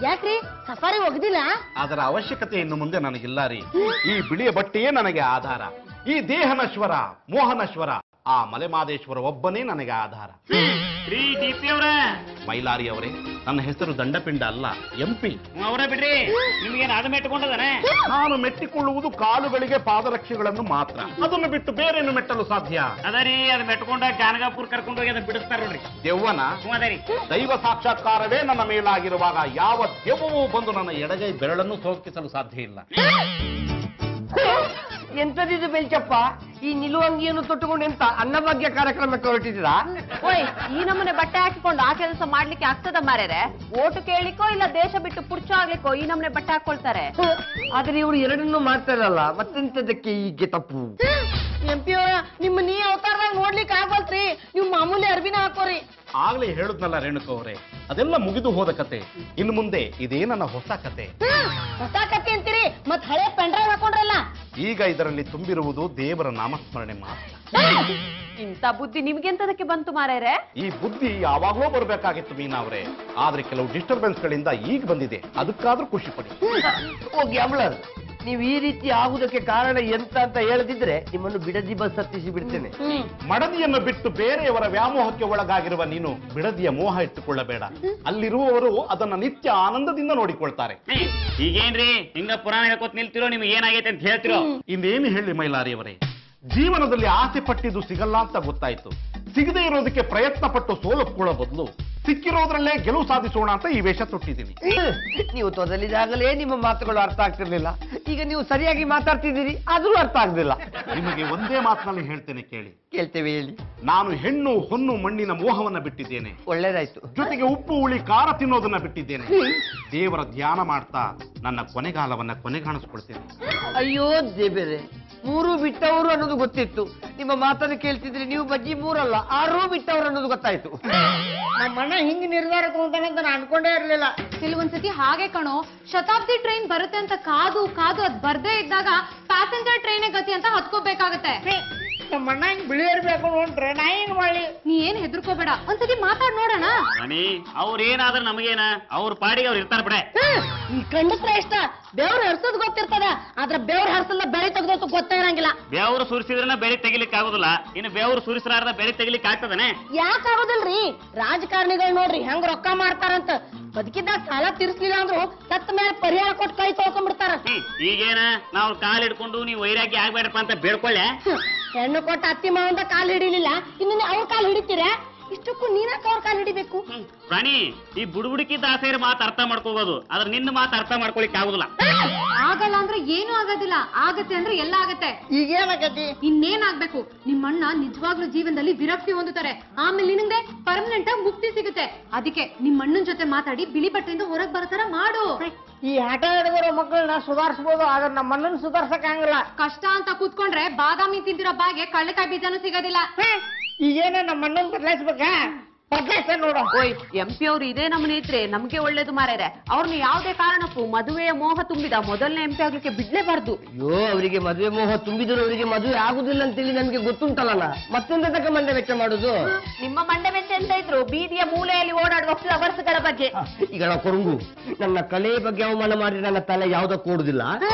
ಯಾಕ್ರಿ ಸಫಾರಿ ಹೋಗುದಿಲ್ಲ? ಅದರ ಅವಶ್ಯಕತೆ ಇನ್ನು ಮುಂದೆ ನನಗಿಲ್ಲ ರೀ. ಈ ಬಿಳಿಯ ಬಟ್ಟೆಯೇ ನನಗೆ ಆಧಾರ. ಈ ದೇಹನಶ್ವರ ಮೋಹನಶ್ವರ ಆ ಮಲೆಮಾದೇಶ್ವರ ಒಬ್ಬನೇ ನನಗೆ ಆಧಾರ. ಮೈಲಾರಿ ಅವರೇ, ನನ್ನ ಹೆಸರು ದಂಡಪಿಂಡ ಅಲ್ಲ, ಎಂಪಿ. ಅವರೇ ಬಿಡ್ರಿ, ನಿಮ್ಗೇನು ಅದು ಮೆಟ್ಟುಕೊಂಡದನೆ? ನಾನು ಮೆಟ್ಟಿಕೊಳ್ಳುವುದು ಕಾಲುಗಳಿಗೆ ಪಾದರಕ್ಷೆಗಳನ್ನು ಮಾತ್ರ. ಅದನ್ನು ಬಿಟ್ಟು ಬೇರೇನು ಮೆಟ್ಟಲು ಸಾಧ್ಯ? ಅದರಿ, ಅದು ಮೆಟ್ಕೊಂಡ ಜಾನಗಾಪುರ್ ಕರ್ಕೊಂಡು ಹೋಗಿ ಅದನ್ನ ಬಿಡಿಸ್ತಾರ ನೋಡ್ರಿ. ದೆವ್ವನ? ಅದರಿ, ದೈವ ಸಾಕ್ಷಾತ್ಕಾರವೇ ನನ್ನ ಮೇಲಾಗಿರುವಾಗ ಯಾವ ದೆವ್ವವೂ ಬಂದು ನನ್ನ ಎಡಗೈ ಬೆರಳನ್ನು ಸೋಕಿಸಲು ಸಾಧ್ಯ ಇಲ್ಲ. ಎಂತದಿದು ಬೆಲ್ಚಪ್ಪ, ಈ ನಿಲುವಂಗಿಯನ್ನು ತೊಟ್ಟುಕೊಂಡು ಎಂತ ಅನ್ನಭಾಗ್ಯ ಕಾರ್ಯಕ್ರಮಕ್ಕೆ ಹೊರಟಿದ್ದೀರಾ? ಓಯ್, ಈ ನಮ್ಮನೆ ಬಟ್ಟೆ ಹಾಕಿಕೊಂಡು ಆ ಕೆಲಸ ಮಾಡ್ಲಿಕ್ಕೆ ಆಗ್ತದ ಮಾರೇರೆ? ಓಟು ಕೇಳಲಿಕ್ಕೋ ಇಲ್ಲ ದೇಶ ಬಿಟ್ಟು ಪುರ್ಚ ಆಗ್ಲಿಕ್ಕೋ ಈ ನಮ್ಮನೆ ಬಟ್ಟೆ ಹಾಕೊಳ್ತಾರೆ. ಆದ್ರೆ ಇವರು ಎರಡನ್ನೂ ಮಾಡ್ತಾರಲ್ಲ, ಮತ್ತೆಂತದಕ್ಕೆ ಹೀಗೆ ತಪ್ಪು? ಎಂಪಿ ನಿಮ್ಮ ನೀ ಅವತಾರದಾಗ ನೋಡ್ಲಿಕ್ಕೆ ಆಗಲ್ತ್ರಿ, ನೀವು ಮಾಮೂಲಿ ಅರ್ಬಿನ ಹಾಕೋರಿ. ಆಗ್ಲೇ ಹೇಳುದ್ನಲ್ಲ ರೇಣುಕ ಅವರೇ, ಅದೆಲ್ಲ ಮುಗಿದು ಹೋದ ಕತೆ. ಇನ್ನು ಮುಂದೆ ಇದೇ ನನ್ನ ಹೊಸ ಕತೆ. ಹೊಸ ಕತೆ ಅಂತೀರಿ, ಮತ್ ಹಳೆ ಪೆಂಡ್ರೈವ್ ಹಾಕೊಂಡ್ರಲ್ಲ. ಈಗ ಇದರಲ್ಲಿ ತುಂಬಿರುವುದು ದೇವರ ನಾಮಸ್ಮರಣೆ ಮಾತ್ರ. ಇಂಥ ಬುದ್ಧಿ ನಿಮ್ಗೆಂತದಕ್ಕೆ ಬಂತು ಮಾರೇರೆ? ಈ ಬುದ್ಧಿ ಯಾವಾಗಲೂ ಬರಬೇಕಾಗಿತ್ತು ಮೀನಾ ಅವರೇ, ಆದ್ರೆ ಕೆಲವು ಡಿಸ್ಟರ್ಬೆನ್ಸ್ ಗಳಿಂದ ಈಗ ಬಂದಿದೆ. ಅದಕ್ಕಾದ್ರೂ ಖುಷಿ ಪಡಿ. ಹೋಗಿ ಅಮ್ಲರ್, ನೀವು ಈ ರೀತಿ ಆಗುದಕ್ಕೆ ಕಾರಣ ಎಂತ ಅಂತ ಹೇಳದಿದ್ರೆ ನಿಮ್ಮನ್ನು ಬಿಡದಿ ಬಸ್ ಹತ್ತಿಸಿ ಬಿಡ್ತೇನೆ. ಮಡದಿಯನ್ನು ಬಿಟ್ಟು ಬೇರೆಯವರ ವ್ಯಾಮೋಹಕ್ಕೆ ಒಳಗಾಗಿರುವ ನೀನು ಬಿಡದಿಯ ಮೋಹ ಇಟ್ಟುಕೊಳ್ಳಬೇಡ. ಅಲ್ಲಿರುವವರು ಅದನ್ನ ನಿತ್ಯ ಆನಂದದಿಂದ ನೋಡಿಕೊಳ್ತಾರೆ. ಈಗೇನ್ರಿ ಹಿಂಗ ಪುರಾಣ ಹೇಳ್ಕೊತ್ ನಿಲ್ತಿರೋ, ನಿಮ್ಗೆ ಏನಾಗೈತೆ ಅಂತ ಹೇಳ್ತಿರೋ? ಇನ್ನೇನು ಹೇಳಿ ಮೈಲಾರಿಯವರೇ, ಜೀವನದಲ್ಲಿ ಆಸೆ ಪಟ್ಟಿದ್ದು ಸಿಗಲ್ಲ ಅಂತ ಗೊತ್ತಾಯ್ತು. ಸಿಗದೆ ಇರೋದಕ್ಕೆ ಪ್ರಯತ್ನ ಪಟ್ಟು ಸೋಲೊಪ್ಕೊಳ್ಳೋ ಬದಲು ಸಿಕ್ಕಿರೋದ್ರಲ್ಲೇ ಗೆಲುವು ಸಾಧಿಸೋಣ ಅಂತ ಈ ವೇಷ ತೊಟ್ಟಿದ್ದೀನಿ. ನೀವು ತೊದಲಿದಾಗಲೇ ನಿಮ್ಮ ಮಾತುಗಳು ಅರ್ಥ ಆಗ್ತಿರ್ಲಿಲ್ಲ, ಈಗ ನೀವು ಸರಿಯಾಗಿ ಮಾತಾಡ್ತಿದ್ದೀರಿ, ಆದ್ರೂ ಅರ್ಥ ಆಗ್ಲಿಲ್ಲ. ನಿಮಗೆ ಒಂದೇ ಮಾತಿನಲ್ಲಿ ಹೇಳ್ತೇನೆ ಕೇಳಿ. ಕೇಳ್ತೇವೆ, ಹೇಳಿ. ನಾನು ಹೆಣ್ಣು ಹೊನ್ನು ಮಣ್ಣಿನ ಮೋಹವನ್ನ ಬಿಟ್ಟಿದ್ದೇನೆ. ಒಳ್ಳೇದಾಯ್ತು. ಜೊತೆಗೆ ಉಪ್ಪು ಹುಳಿ ಖಾರ ತಿನ್ನೋದನ್ನ ಬಿಟ್ಟಿದ್ದೇನೆ. ದೇವರ ಧ್ಯಾನ ಮಾಡ್ತಾ ನನ್ನ ಕೊನೆಗಾಲವನ್ನ ಕೊನೆಗಾಣಿಸ್ಕೊಳ್ತೇನೆ. ಅಯ್ಯೋ ದೇವರೇ, 3 ಬಿಟ್ಟವರು ಅನ್ನೋದು ಗೊತ್ತಿತ್ತು, ನಿಮ್ಮ ಮಾತನ್ನು ಕೇಳ್ತಿದ್ರಿ ನೀವು ಬಜ್ಜಿ 3 ಅಲ್ಲ 6 ಬಿಟ್ಟವರು ಅನ್ನೋದು ಗೊತ್ತಾಯ್ತು. ನಮ್ಮಣ್ಣ ಹಿಂಗ್ ನಿರ್ಧಾರ ತಗೊಂತಾನಂತ ನಾನು ಅನ್ಕೊಂಡೇ ಇರ್ಲಿಲ್ಲ. ಕೆಲವೊಂದ್ಸತಿ ಹಾಗೆ ಕಣೋ, ಶತಾಬ್ದಿ ಟ್ರೈನ್ ಬರುತ್ತೆ ಅಂತ ಕಾದು ಕಾದು ಅದ್ ಬರ್ದೇ ಇದ್ದಾಗ ಪ್ಯಾಸೆಂಜರ್ ಟ್ರೈನ್ ಗತಿ ಅಂತ ಹತ್ಕೋಬೇಕಾಗತ್ತೆ. ನಮ್ಮಣ್ಣ ಹಿಂಗ್ ಬಿಳಿ ಇರ್ಬೇಕು ನೋಡ್ರೆ ನಾ ಏನ್ ಮಾಡಿ? ನೀ ಏನ್ ಹೆದರ್ಕೋಬೇಡ, ಒಂದ್ಸತಿ ಮಾತಾಡ್ ನೋಡೋಣ. ಅಣಿ, ಅವ್ರೇನಾದ್ರೂ ನಮಗೇನ, ಅವ್ರ ಪಾಡಿಗೆ ಅವ್ರು ಇರ್ತಾರ ಬಿಡೆ. ಈ ಕಂಡಕ್ಟ್ರ ಇಷ್ಟ ಬೆವ್ರು ಹರ್ಸೋದ್ ಗೊತ್ತಿರ್ತದ, ಆದ್ರ ಬೆವ್ರು ಹರ್ಸಲ್ಲ ಬೆಳೆ ತೆಗ್ದೋತು ಗೊತ್ತೇ ಇರಂಗಿಲ್ಲ. ಬೆವ್ರು ಸುರಿಸಿದ್ರನ ಬೆಳೆ ತೆಗಿಲಿಕ್ಕೆ ಆಗುದಿಲ್ಲ, ಇನ್ನು ಬೆವ್ರು ಸುರಿಸಲಾರ್ದ ಬೆಳೆ ತೆಗಿಲಿಕ್ಕೆ ಆಗ್ತದನೆ? ಯಾಕೆ ಆಗೋದಿಲ್ರಿ? ರಾಜಕಾರಣಿಗಳು ನೋಡ್ರಿ ಹೆಂಗ್ ರೊಕ್ಕ ಮಾಡ್ತಾರಂತ. ಬದುಕಿದ್ದಾಗ ಸಾಲ ತೀರ್ಸ್ಲಿಲ್ಲ ಅಂದ್ರು ಸತ್ತ ಮೇಲೆ ಪರಿಹಾರ ಕೊಟ್ಟು ಕೈ ತೊಳ್ಕೊಂಡ್ಬಿಡ್ತಾರ. ಈಗೇನ ನಾವು ಕಾಲ್ ಹಿಡ್ಕೊಂಡು ನೀವು ವೈರಾಗ್ಯ ಆಗ್ಬೇಡಪ್ಪ ಅಂತ ಬೇಡ್ಕೊಳ್ಳೆ? ಹೆಣ್ಣು ಕೊಟ್ಟ ಅತ್ತಿ ಮಾವಂದ ಕಾಲ್ ಹಿಡಿಲಿಲ್ಲ, ಇನ್ನು ಅವ್ರ ಕಾಲ್ ಹಿಡಿತೀರ? ಇಷ್ಟಕ್ಕೂ ನೀನಾಕ ಅವ್ರ ಕಾಲ್ ಹಿಡಿಬೇಕು? ಪ್ರಾಣಿ, ಈ ಬುಡುಬುಡುಕಿ ದಾಸೆಯರ ಮಾತು ಅರ್ಥ ಮಾಡ್ಕೋಬಹುದು, ಆದ್ರೆ ನಿನ್ನ ಮಾತು ಅರ್ಥ ಮಾಡ್ಕೊಳಿಕ್ ಆಗುದಿಲ್ಲ. ಆಗಲ್ಲ ಅಂದ್ರೆ ಏನು ಆಗೋದಿಲ್ಲ, ಆಗತ್ತೆ ಅಂದ್ರೆ ಎಲ್ಲ ಆಗತ್ತೆ. ಈಗೇನಾಗತಿ? ಇನ್ನೇನಾಗ್ಬೇಕು? ನಿಮ್ಮಣ್ಣ ನಿಜವಾಗ್ಲೂ ಜೀವನದಲ್ಲಿ ವಿರಕ್ತಿ ಹೊಂದುತ್ತಾರೆ, ಆಮೇಲೆ ನಿನಗೆ ಪರ್ಮನೆಂಟ್ ಆಗಿ ಮುಕ್ತಿ ಸಿಗುತ್ತೆ. ಅದಕ್ಕೆ ನಿಮ್ಮಣ್ಣನ ಜೊತೆ ಮಾತಾಡಿ ಬಿಳಿ ಬಟ್ಟೆಯಿಂದ ಹೊರಗ್ ಬರತರ ಮಾಡು. ಈ ಆಟ ಆಡಿದಿರೋ ಮಕ್ಕಳನ್ನ ಸುಧಾರಿಸಬಹುದು, ಆದ್ರೆ ನಮ್ಮಣ್ಣನ ಸುಧಾರ್ಸಕ್ ಆಗಲ್ಲ. ಕಷ್ಟ ಅಂತ ಕೂತ್ಕೊಂಡ್ರೆ ಬಾದಾಮಿ ತಿಂದಿರೋ ಬಾಗೆ ಕಳ್ಳೆಕಾಯಿ ಬೀಜನೂ ಸಿಗೋದಿಲ್ಲ. ಈಗೇನ ನಮ್ಮಣ್ಣನ್ ಬದಲಾಯಿಸ್ಬೇಕಾ? ನೋಡ. ಓಯ್, ಎಂಪಿ ಅವ್ರು ಇದೇ ನಮ್ಮನೆ ಇದ್ರೆ ನಮ್ಗೆ ಒಳ್ಳೇದು ಮಾರ್ಯಾರೆ. ಅವ್ರನ್ನ ಯಾವುದೇ ಕಾರಣಕ್ಕೂ ಮದುವೆಯ ಮೋಹ ತುಂಬಿದ ಮೊದಲನೇ ಎಂಪಿ ಆಗ್ಲಿಕ್ಕೆ ಬಿಡ್ಲೇಬಾರ್ದು. ಅಯ್ಯೋ, ಅವರಿಗೆ ಮದುವೆ ಮೋಹ ತುಂಬಿದ್ರು ಅವರಿಗೆ ಮದುವೆ ಆಗುದಿಲ್ಲ ಅಂತೇಳಿ ನಮ್ಗೆ ಗೊತ್ತುಂಟಲ್ಲ, ಮತ್ತೊಂದ ತಕ್ಕ ಮಂಡೆ ವೆಚ್ಚ ಮಾಡುದು. ನಿಮ್ಮ ಮಂಡೆ ವೆಚ್ಚ ಅಂತ ಇದ್ರು ಬೀದಿಯ ಮೂಲೆಯಲ್ಲಿ ಓಡಾಡುವ ಫ್ಲವರ್ಸ್ಗಳ ಬಗ್ಗೆ. ಈಗ ನಾವು ಕೊರಂಗು ನನ್ನ ಕಲೆ ಬಗ್ಗೆ ಅವಮಾನ ಮಾಡಿ ನನ್ನ ತಲೆ ಯಾವ್ದಕ್ಕೂ ಓಡುದಿಲ್ಲ.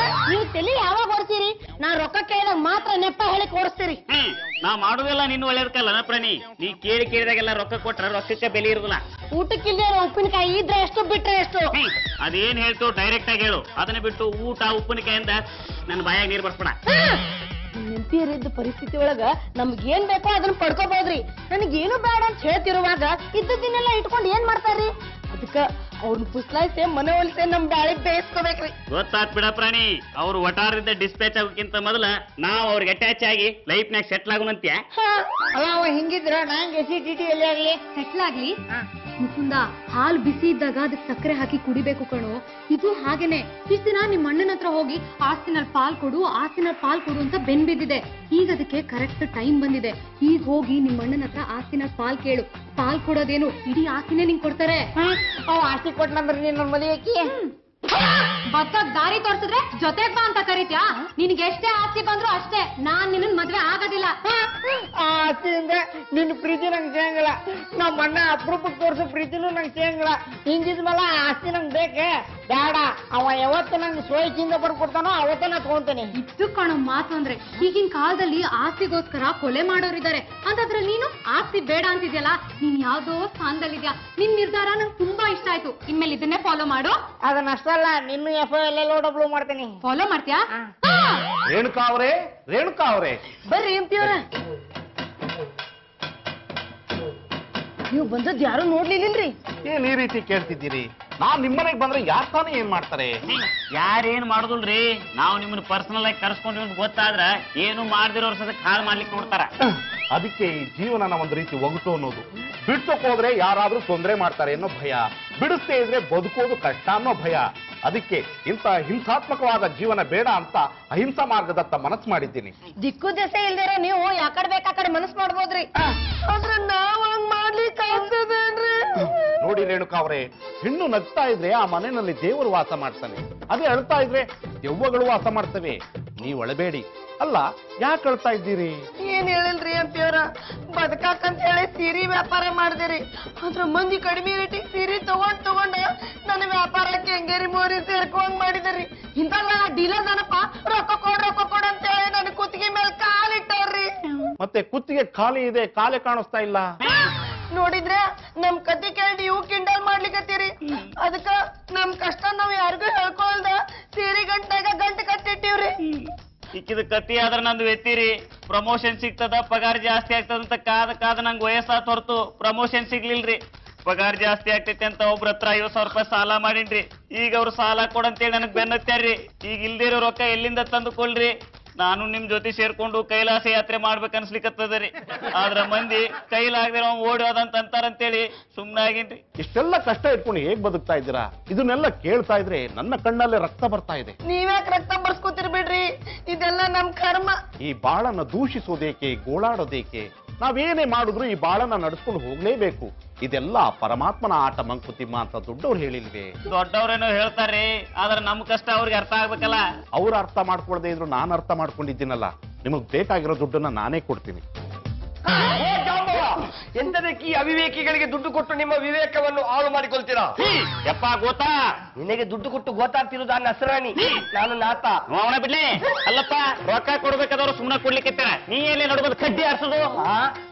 ನೀವು ತಲೆ ಯಾವಾಗ ಓಡ್ತೀರಿ? ನಾ ರೊಕ್ಕ ಕೇಳಿದಾಗ ಮಾತ್ರ ನೆಪ ಹೇಳಿ ಓಡಿಸ್ತೀರಿ. ನಾ ಮಾಡುದೆಲ್ಲ ನಿನ್ನ ಒಳ್ಳೇದಕ್ಕಲ್ಲ ಪ್ರಾಣಿ. ನೀ ಕೇಳಿದಾಗೆಲ್ಲ ರೊಕ್ಕ ಕೊಟ್ರ ರೊಕ್ಕಕ್ಕೆ ಬೆಲೆ ಇರುದಿಲ್ಲ. ಊಟಕ್ಕಿಲ್ಲದೆ ಉಪ್ಪಿನಕಾಯಿ ಇದ್ರೆ ಎಷ್ಟು ಬಿಟ್ರೆ ಎಷ್ಟು? ಅದೇನ್ ಹೇಳ್ತು ಡೈರೆಕ್ಟ್ ಆಗಿ ಹೇಳು. ಅದನ್ನ ಬಿಟ್ಟು ಊಟ ಉಪ್ಪಿನಕಾಯಿಂದ ನನ್ನ ಬಾಯಾಗ ನೀರ್ ಬರ್ಸ್ಬೇಡ. ನೆಂಪಿಯರಿದ್ದ ಪರಿಸ್ಥಿತಿ ಒಳಗ ನಮ್ಗೆ ಏನ್ ಬೇಕೋ ಅದನ್ನ ಪಡ್ಕೋಬಹುದ್ರಿ. ನನಗೇನು ಬೇಡ ಅಂತ ಹೇಳ್ತಿರುವಾಗ ಇದ್ದದಿನೆಲ್ಲ ಇಟ್ಕೊಂಡು ಏನ್ ಮಾಡ್ತಾರ್ರಿ? ಅದಕ್ಕ ಅವ್ರನ್ನ ಪುಸ್ಲಾಯ್ಸೆ ಮನೆ ಒಲಿಸೆ ನಮ್ ಬ್ಯಾಳಿಗ್ ಬೇಯಿಸ್ಕೋಬೇಕ್ರಿ. ಗೊತ್ತಾತ್ ಬಿಡ ಪ್ರಾಣಿ, ಅವ್ರು ಒಟಾರದಿಂದ ಡಿಸ್ಪ್ಯಾಚ್ ಆಗೋಕ್ಕಿಂತ ಮೊದಲ ನಾವ್ ಅವ್ರಿಗೆ ಅಟ್ಯಾಚ್ ಆಗಿ ಲೈಫ್ನಾಗ ಸೆಟ್ಲ್ ಆಗುನಂತ್ಯ. ಅಲ್ಲ ಅವ ಹಿಂಗಿದ್ರ ನಂಗೆ ಎಸಿಡಿಟಿ ಎಲ್ಲಿ ಆಗ್ಲಿ? ಸೆಟ್ಲ್ ಆಗ್ಲಿ? ಮುಕುಂದ, ಹಾಲು ಬಿಸಿ ಇದ್ದಾಗ ಅದಕ್ಕೆ ಸಕ್ಕರೆ ಹಾಕಿ ಕುಡಿಬೇಕು ಕಣು. ಇದು ಹಾಗೇನೆ. ಇಷ್ಟ ದಿನ ನಿಮ್ಮ ಅಣ್ಣನ ಹತ್ರ ಹೋಗಿ ಆಸ್ತಿನಲ್ಲಿ ಪಾಲ್ ಕೊಡು ಆಸ್ತಿನಲ್ಲಿ ಪಾಲ್ ಕೊಡು ಅಂತ ಬೆನ್ ಬಿದ್ದಿದೆ. ಈಗ ಅದಕ್ಕೆ ಕರೆಕ್ಟ್ ಟೈಮ್ ಬಂದಿದೆ. ಈಗ ಹೋಗಿ ನಿಮ್ಮ ಅಣ್ಣನ ಹತ್ರ ಆಸ್ತಿನಲ್ಲಿ ಪಾಲ್ ಕೇಳು. ಪಾಲ್ ಕೊಡೋದೇನು, ಇಡೀ ಆಸ್ತಿನೇ ನಿಂಗೆ ಕೊಡ್ತಾರೆ. ಆಸ್ತಿ ಕೊಟ್ಟನಂದ್ರೆ ನೀನ್ ಮದುವೆಕಿ ಬತ್ತಕ್ ದಾರಿ ತೋರ್ಸಿದ್ರೆ ಜೊತೆಗ್ ಬಾ ಅಂತ ಕರೀತ್ಯಾ? ನಿನ್ಗೆ ಎಷ್ಟೇ ಆಸ್ತಿ ಬಂದ್ರು ಅಷ್ಟೇ, ನಾನ್ ನಿನ್ನ ಮದ್ವೆ ಆಗೋದಿಲ್ಲ. ಆ ಆಸ್ತಿಯಿಂದ ನಿನ್ನ ಪ್ರೀತಿ ನಂಗೆ ಸೇಂಗಿಲ್ಲ, ನಮ್ಮ ಅಣ್ಣ ಅಪರೂಪಕ್ಕೆ ತೋರಿಸೋ ಪ್ರೀತಿನೂ ನಂಗೆ ಸೇಂಗಿಲ್ಲ. ಹಿಂಗಿದ್ಮೇಲೆ ಆ ಆಸ್ತಿ ನಂಗೆ ಬೇಕೆ ಬೇಡ. ಅವ ಯಾವತ್ತು ನಂಗೆ ಸೋಯಿಸಿಂದ ಬರ್ಕೊಡ್ತಾನೋ ಅವತ್ತ ನಾ ತಗೊಂತೇನೆ. ಇದ್ದು ಕಾಣೋ ಮಾತು ಅಂದ್ರೆ ಈಗಿನ ಕಾಲದಲ್ಲಿ ಆಸ್ತಿಗೋಸ್ಕರ ಕೊಲೆ ಮಾಡೋರಿದ್ದಾರೆ. ಅಂತಂದ್ರೆ ನೀನು ಆಸ್ತಿ ಬೇಡ ಅಂತಿದ್ಯಲ್ಲ, ನೀನ್ ಯಾವ್ದೋ ಸ್ಥಾನದಲ್ಲಿದ್ಯಾ. ನಿನ್ ನಿರ್ಧಾರ ನಂಗೆ ತುಂಬಾ ಇಷ್ಟ ಆಯ್ತು. ಇನ್ಮೇಲೆ ಇದನ್ನೇ ಫಾಲೋ ಮಾಡು. ಅದನ್ನಷ್ಟಲ್ಲ, ನಿನ್ನೂ FLLOW ಮಾಡ್ತೇನೆ. ಫಾಲೋ ಮಾಡ್ತೀಯಾ? ರೇಣುಕಾ ಅವರೇ ಬರ್ರಿ ಎಂತಿಯವ್ರ. ನೀವು ಬಂದದ್ ಯಾರು ನೋಡ್ಲಿಲ್ಲನ್ರಿ? ಏನ್ ಈ ರೀತಿ ಕೇಳ್ತಿದ್ದೀರಿ? ನಾನ್ ನಿಮ್ಮನೆಗೆ ಬಂದ್ರೆ ಯಾರ್ ತಾನೇ ಏನ್ ಮಾಡ್ತಾರೆ? ಯಾರೇನ್ ಮಾಡುದಿಲ್ರಿ, ನಾವು ನಿಮ್ಮನ್ನ ಪರ್ಸನಲ್ ಆಗಿ ಕರ್ಸ್ಕೊಂಡ್ವಿ ಅಂತ ಗೊತ್ತಾದ್ರ ಏನು ಮಾಡ್ದಿರೋರ್ ಸದಕ್ಕೆ ಹಾಳು ಮಾಡ್ಲಿಕ್ಕೆ ನೋಡ್ತಾರ. ಅದಕ್ಕೆ ಈ ಜೀವನನ ಒಂದು ರೀತಿ ಒಗಟು ಅನ್ನೋದು. ಬಿಡ್ಸೋಕ್ ಹೋದ್ರೆ ಯಾರಾದ್ರೂ ತೊಂದರೆ ಮಾಡ್ತಾರೆ ಅನ್ನೋ ಭಯ, ಬಿಡಿಸ್ತೇ ಇದ್ರೆ ಬದುಕೋದು ಕಷ್ಟ ಅನ್ನೋ ಭಯ. ಅದಕ್ಕೆ ಇಂಥ ಹಿಂಸಾತ್ಮಕವಾದ ಜೀವನ ಬೇಡ ಅಂತ ಅಹಿಂಸಾ ಮಾರ್ಗದತ್ತ ಮನಸ್ಸು ಮಾಡಿದ್ದೀನಿ. ದಿಕ್ಕು ದೆಸೆ ಇಲ್ದಿರ ನೀವು ಯಾಕಡೆ ಬೇಕಾಕಡೆ ಮನಸ್ಸು ಮಾಡ್ಬೋದ್ರಿ, ಆದ್ರೆ ನಾವ್ ಹಂಗ್ ಮಾಡ್ಲಿಕ್ಕೆ ಆಗ್ತದೇನ್ರಿ? ನೋಡಿ ರೇಣುಕಾ ಅವರೇ, ಹೆಣ್ಣು ನಗ್ತಾ ಇದ್ರೆ ಆ ಮನೆಯಲ್ಲಿ ದೇವರು ವಾಸ ಮಾಡ್ತಾನೆ, ಅದೇ ಅಳ್ತಾ ಇದ್ರೆ ದೆವ್ವಗಳು ವಾಸ ಮಾಡ್ತವೆ. ನೀವು ಅಳಬೇಡಿ. ಅಲ್ಲ, ಯಾಕೆ ಅಳ್ತಾ ಇದ್ದೀರಿ? ಏನ್ ಹೇಳಿಲ್ರಿ ಅಂತೀವ್ರ, ಬದುಕಾಕಂತ ಹೇಳಿ ಸೀರೆ ವ್ಯಾಪಾರ ಮಾಡ್ದಿರಿ. ಅದ್ರ ಮಂದಿ ಕಡಿಮೆ ರೇಟಿಗೆ ಸೀರೆ ತಗೊಂಡ್ ನನ್ನ ವ್ಯಾಪಾರಕ್ಕೆ ಹೆಂಗೇರಿ ಮೋರಿ ಸೇರ್ಕೊಂಡ್ ಮಾಡಿದ್ರಿ. ಇಂತಲ್ಲ ಡೀಲರ್ ನನಪ್ಪ ರೊಕ್ಕ ಕೊಡ್ ಅಂತ ಹೇಳಿ ನನ್ನ ಕುತ್ತಿಗೆ ಮೇಲೆ ಕಾಲಿಟ್ಟವ್ರಿ. ಮತ್ತೆ ಕುತ್ತಿಗೆ ಖಾಲಿ ಇದೆ, ಕಾಲೇ ಕಾಣಿಸ್ತಾ ಇಲ್ಲ. ನೋಡಿದ್ರೆ ನಮ್ ಕತ್ತಿ ಕೇಳಿ ನೀವು ಕಿಂಡಲ್ ಮಾಡ್ಲಿಕತ್ತೀರಿ. ಅದಕ್ಕ ನಮ್ ಕಷ್ಟ ನಾವ್ ಯಾರಿಗೂ ಹೇಳ್ಕೊಳ್ದ ಸೀರೆ ಗಂಟು ಕಟ್ಟಿಟ್ಟಿವ್ರಿ. ಇಕ್ಕಿದ ಕತ್ತಿ ಆದ್ರ ನಂದು ಎತ್ತೀರಿ, ಪ್ರಮೋಷನ್ ಸಿಗ್ತದ, ಪಗಾರ ಜಾಸ್ತಿ ಆಗ್ತದಂತ ಕಾದ ನಂಗೆ ವಯಸ್ಸಾತ್ ಹೊರತು ಪ್ರಮೋಷನ್ ಸಿಗ್ಲಿಲ್ರಿ. ಪಗಾರ ಜಾಸ್ತಿ ಆಗ್ತೈತೆ ಅಂತ ಒಬ್ರ ಹತ್ರ 50,000 ರೂಪಾಯಿ ಸಾಲ ಮಾಡೀನ್ರಿ. ಈಗ ಅವ್ರು ಸಾಲ ಕೊಡಂತೇಳಿ ನನಗ್ ಬೆನ್ನತ್ತಾರ್ರಿ. ಈಗ ಇಲ್ದಿರೋ ರೊಕ್ಕ ಎಲ್ಲಿಂದ ತಂದು ಕೊಡ್ರಿ? ನಾನು ನಿಮ್ ಜೊತೆ ಸೇರ್ಕೊಂಡು ಕೈಲಾಸ ಯಾತ್ರೆ ಮಾಡ್ಬೇಕನ್ಸ್ಲಿಕ್ಕತ್ತದ್ರಿ. ಆದ್ರ ಮಂದಿ ಕೈಲಾಗದಿರೋ ಓಡಿ ಹೋದಂತ ಅಂತಾರಂತೇಳಿ ಸುಮ್ನಾಗಿನ್ರಿ. ಇಷ್ಟೆಲ್ಲ ಕಷ್ಟ ಇಟ್ಕೊಂಡು ಹೇಗ್ ಬದುಕ್ತಾ ಇದ್ದೀರಾ? ಇದನ್ನೆಲ್ಲ ಕೇಳ್ತಾ ಇದ್ರೆ ನನ್ನ ಕಣ್ಣಲ್ಲೇ ರಕ್ತ ಬರ್ತಾ ಇದೆ. ನೀವ್ಯಾಕೆ ರಕ್ತ ಬರ್ಸ್ಕೊತಿರ್ಬಿಡ್ರಿ, ಇದೆಲ್ಲ ನಮ್ ಕರ್ಮ. ಈ ಬಾಳನ್ನ ದೂಷಿಸೋದೇಕೆ, ಗೋಳಾಡೋದೇಕೆ? ನಾವೇನೇ ಮಾಡಿದ್ರು ಈ ಬಾಳನ್ನ ನಡೆಸ್ಕೊಂಡು ಹೋಗ್ಲೇಬೇಕು. ಇದೆಲ್ಲ ಪರಮಾತ್ಮನ ಆಟ ಮಂಕುತಿಮ್ಮ ಅಂತ ದೊಡ್ಡವ್ರು ಹೇಳಿಲ್ವೇ? ದೊಡ್ಡವ್ರೇನೋ ಹೇಳ್ತಾರ್ರಿ, ಆದ್ರೆ ನಮ್ ಕಷ್ಟ ಅವ್ರಿಗೆ ಅರ್ಥ ಆಗ್ಬೇಕಲ್ಲ. ಅವ್ರು ಅರ್ಥ ಮಾಡ್ಕೊಳ್ದೇ ಇದ್ರು ನಾನು ಅರ್ಥ ಮಾಡ್ಕೊಂಡಿದ್ದೀನಲ್ಲ. ನಿಮಗ್ ಬೇಕಾಗಿರೋ ದುಡ್ಡನ್ನ ನಾನೇ ಕೊಡ್ತೀನಿ. ಎಂತದಕ್ಕೆ ಈ ಅವಿವೇಕಿಗಳಿಗೆ ದುಡ್ಡು ಕೊಟ್ಟು ನಿಮ್ಮ ವಿವೇಕವನ್ನು ಹಾಳು ಮಾಡಿಕೊಳ್ತೀರಾ? ಯಪ್ಪ ಗೋತಾ, ನಿನಗೆ ದುಡ್ಡು ಕೊಟ್ಟು ಗೊತ್ತಾಗ್ತಿರುವುದು ಆ ನಸರಾಣಿ, ನಾನು ನಾತ. ಅವನ ಬಿಡ್ಲಿ. ಅಲ್ಲಪ್ಪ, ರೊಕ್ಕ ಕೊಡ್ಬೇಕಾದವ್ರು ಸುಮ್ಮನೆ ಕೊಡ್ಲಿಕ್ಕೆ ನೀ ಎಲ್ಲಿ ನೋಡ್ಬೋದು ಕಡ್ಡಿ ಆಡ್ಸೋದು?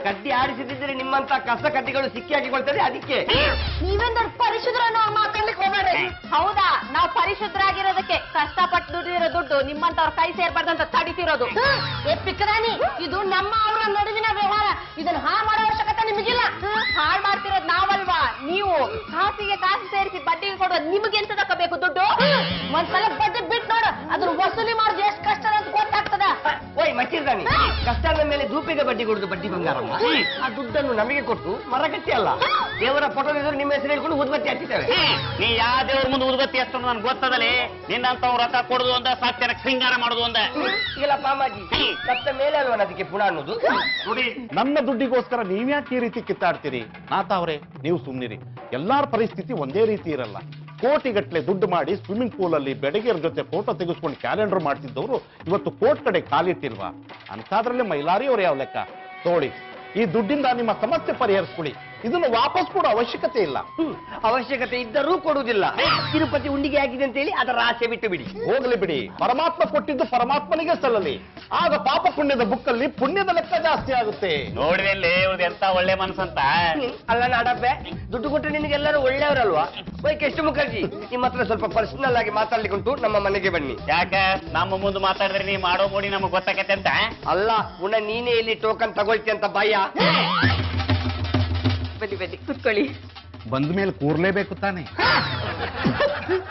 ಕಡ್ಡಿ ಆಡಿಸಿದ್ರೆ ನಿಮ್ಮಂತ ಕಸ ಕಡ್ಡಿಗಳು ಸಿಕ್ಕಿ ಹಾಕಿಕೊಳ್ತದೆ. ಅದಕ್ಕೆ ನೀವೇನ್ ದೊಡ್ಡ ಪರಿಶುದ್ಧ ಮಾತಾಡ್ಲಿಕ್ಕೆ ಹೋಗ್ಬೇಡ್ರಿ. ಹೌದಾ, ನಾವು ಪರಿಶುದ್ಧರಾಗಿರೋದಕ್ಕೆ ಕಷ್ಟಪಟ್ಟು ದುಡ್ಡಿರೋ ದುಡ್ಡು ನಿಮ್ಮಂತವ್ರ ಕೈ ಸೇರ್ಬಾರ್ದಂತ ತಡಿತಿರೋದು. ಪಿಕ್ಕದಾನಿ, ಇದು ನಮ್ಮ ಅವರ ನಡುವಿನ ವ್ಯವಹಾರ. ಇದನ್ನ ಹಾಳು ಮಾಡೋ ಅವಶ್ಯಕತೆ ನಿಮಗಿಲ್ಲ. ಹಾಳು ಮಾಡ್ತಿರೋದು ನಾವಲ್ವಾ, ನೀವು. ಕಾಸಿಗೆ ಕಾಸು ಸೇರಿಸಿ ಬಡ್ಡಿಗೆ ಕೊಡೋದು ನಿಮ್ಗೆ ಎಂತ ತಕ್ಕಬೇಕು ದುಡ್ಡು? ಒಂದ್ಸಲ ಬಡ್ಡಿ ಬಿಟ್ಟು ನೋಡು, ಅದ್ರ ವಸೂಲಿ ಮಾಡೋದು ಎಷ್ಟು ಕಷ್ಟ ಅಂತ ಗೊತ್ತಾಗ್ತದ. ಓಯ್ ಮಚ್ಚಿರ್ದಾನಿ, ಕಷ್ಟದ ಮೇಲೆ ಧೂಪಿಗೆ ಬಡ್ಡಿ ಕೊಡುದು ಬಡ್ಡಿ ಬಂಗಾರಮ್ಮ. ಆ ದುಡ್ಡನ್ನು ನಮಗೆ ಕೊಟ್ಟು ಮರಗಟ್ಟಿ ಅಲ್ಲ, ದೇವರ ಫೋಟೋ ಇದ್ರು ನಿಮ್ಮ ಹೆಸರು ಹೇಳ್ಕೊಂಡು ಉದ್ಬತ್ತಿ ಹಚ್ಚಿದ್ದೇವೆ. ನೀ ಯಾವ ದೇವ್ರ ಮುಂದೆ ಉದ್ಬತ್ತಿ ಹಚ್ಚೋದು ನನ್ಗೆ ಗೊತ್ತದಲೇ. ನಿನ್ನಂತವ್ ರೊಕ್ಕ ಕೊಡುದು ಒಂದ, ಸಾಕ್ತಾರ ಶೃಂಗಾರ ಮಾಡುದು ಒಂದ. ಇಲ್ಲ ಪಾಮಾಜಿ, ಸತ್ತ ಮೇಲೆ ಅಲ್ವಾ ಅದಕ್ಕೆ ಪುನಃ ಅನ್ನೋದು. ನೋಡಿ, ನನ್ನ ದುಡ್ಡಿಗೋಸ್ಕರ ನೀವ್ಯಾಕೆ ಈ ರೀತಿ ಕಿತ್ತಾಡ್ತೀರಿ? ನಾಥ ಅವರೇ, ನೀವು ಸುಮ್ಮನಿರಿ. ಎಲ್ಲಾರ ಪರಿಸ್ಥಿತಿ ಒಂದೇ ರೀತಿ ಇರಲ್ಲ. ಕೋಟಿಗಟ್ಲೆ ದುಡ್ಡು ಮಾಡಿ ಸ್ವಿಮ್ಮಿಂಗ್ ಪೂಲ್ ಅಲ್ಲಿ ಬೆಡಗಿಯರ ಜೊತೆ ಫೋಟೋ ತೆಗೆಸ್ಕೊಂಡು ಕ್ಯಾಲೆಂಡರ್ ಮಾಡ್ತಿದ್ದವರು ಇವತ್ತು ಕೋರ್ಟ್ ಕಡೆ ಕಾಲಿಟ್ಟಿಲ್ವಾ? ಅಂತಾದ್ರಲ್ಲಿ ಮೈಲಾರಿ ಅವ್ರು ಯಾವ ಲೆಕ್ಕ? ತೋಳಿ, ಈ ದುಡ್ಡಿಂದ ನಿಮ್ಮ ಸಮಸ್ಯೆ ಪರಿಹರಿಸ್ಕೊಳ್ಳಿ. ಇದನ್ನು ವಾಪಸ್ ಕೊಡೋ ಅವಶ್ಯಕತೆ ಇಲ್ಲ. ಅವಶ್ಯಕತೆ ಇದ್ದರೂ ಕೊಡುವುದಿಲ್ಲ. ತಿರುಪತಿ ಉಂಡಿಗೆ ಆಗಿದೆ ಅಂತ ಹೇಳಿ ಅದರ ಆಸೆ ಬಿಟ್ಟು ಬಿಡಿ. ಹೋಗ್ಲಿ ಬಿಡಿ, ಪರಮಾತ್ಮ ಕೊಟ್ಟಿದ್ದು ಪರಮಾತ್ಮನಿಗೆ ಸಲ್ಲಲಿ. ಆಗ ಪಾಪ ಪುಣ್ಯದ ಬುಕ್ಕಲ್ಲಿ ಪುಣ್ಯದ ಲೆಕ್ಕ ಜಾಸ್ತಿ ಆಗುತ್ತೆ. ನೋಡಿದಲ್ಲಿ ಇವ್ರದ್ದು ಎಂತ ಒಳ್ಳೆ ಮನಸ್ಸಂತ. ಅಲ್ಲ ನಾಡಪ್ಪೆ, ದುಡ್ಡು ಕೊಟ್ಟರೆ ನಿನಗೆಲ್ಲರೂ ಒಳ್ಳೆಯವರಲ್ವಾ? ಓಯ್ ಕೆಷ್ಟು ಮುಖರ್ಜಿ, ನಿಮ್ಮ ಹತ್ರ ಸ್ವಲ್ಪ ಪರ್ಸನಲ್ ಆಗಿ ಮಾತಾಡ್ಲಿಕ್ಕೆ ಉಂಟು, ನಮ್ಮ ಮನೆಗೆ ಬನ್ನಿ. ಯಾಕ ನಮ್ಮ ಮುಂದೆ ಮಾತಾಡಿದ್ರೆ ನೀ ಮಾಡೋ ಮೋಡಿ ನಮಗ್ ಗೊತ್ತಾಕತ್ತೆ ಅಂತ? ಅಲ್ಲ, ಪುನಃ ನೀನೇ ಇಲ್ಲಿ ಟೋಕನ್ ತಗೊಳ್ತಿ ಅಂತ ಭಯ. ಬನ್ನಿ ಬನ್ನಿ ಕುತ್ಕೊಳ್ಳಿ. ಬಂದ ಮೇಲೆ ಕೂರ್ಲೇಬೇಕು ತಾನೆ?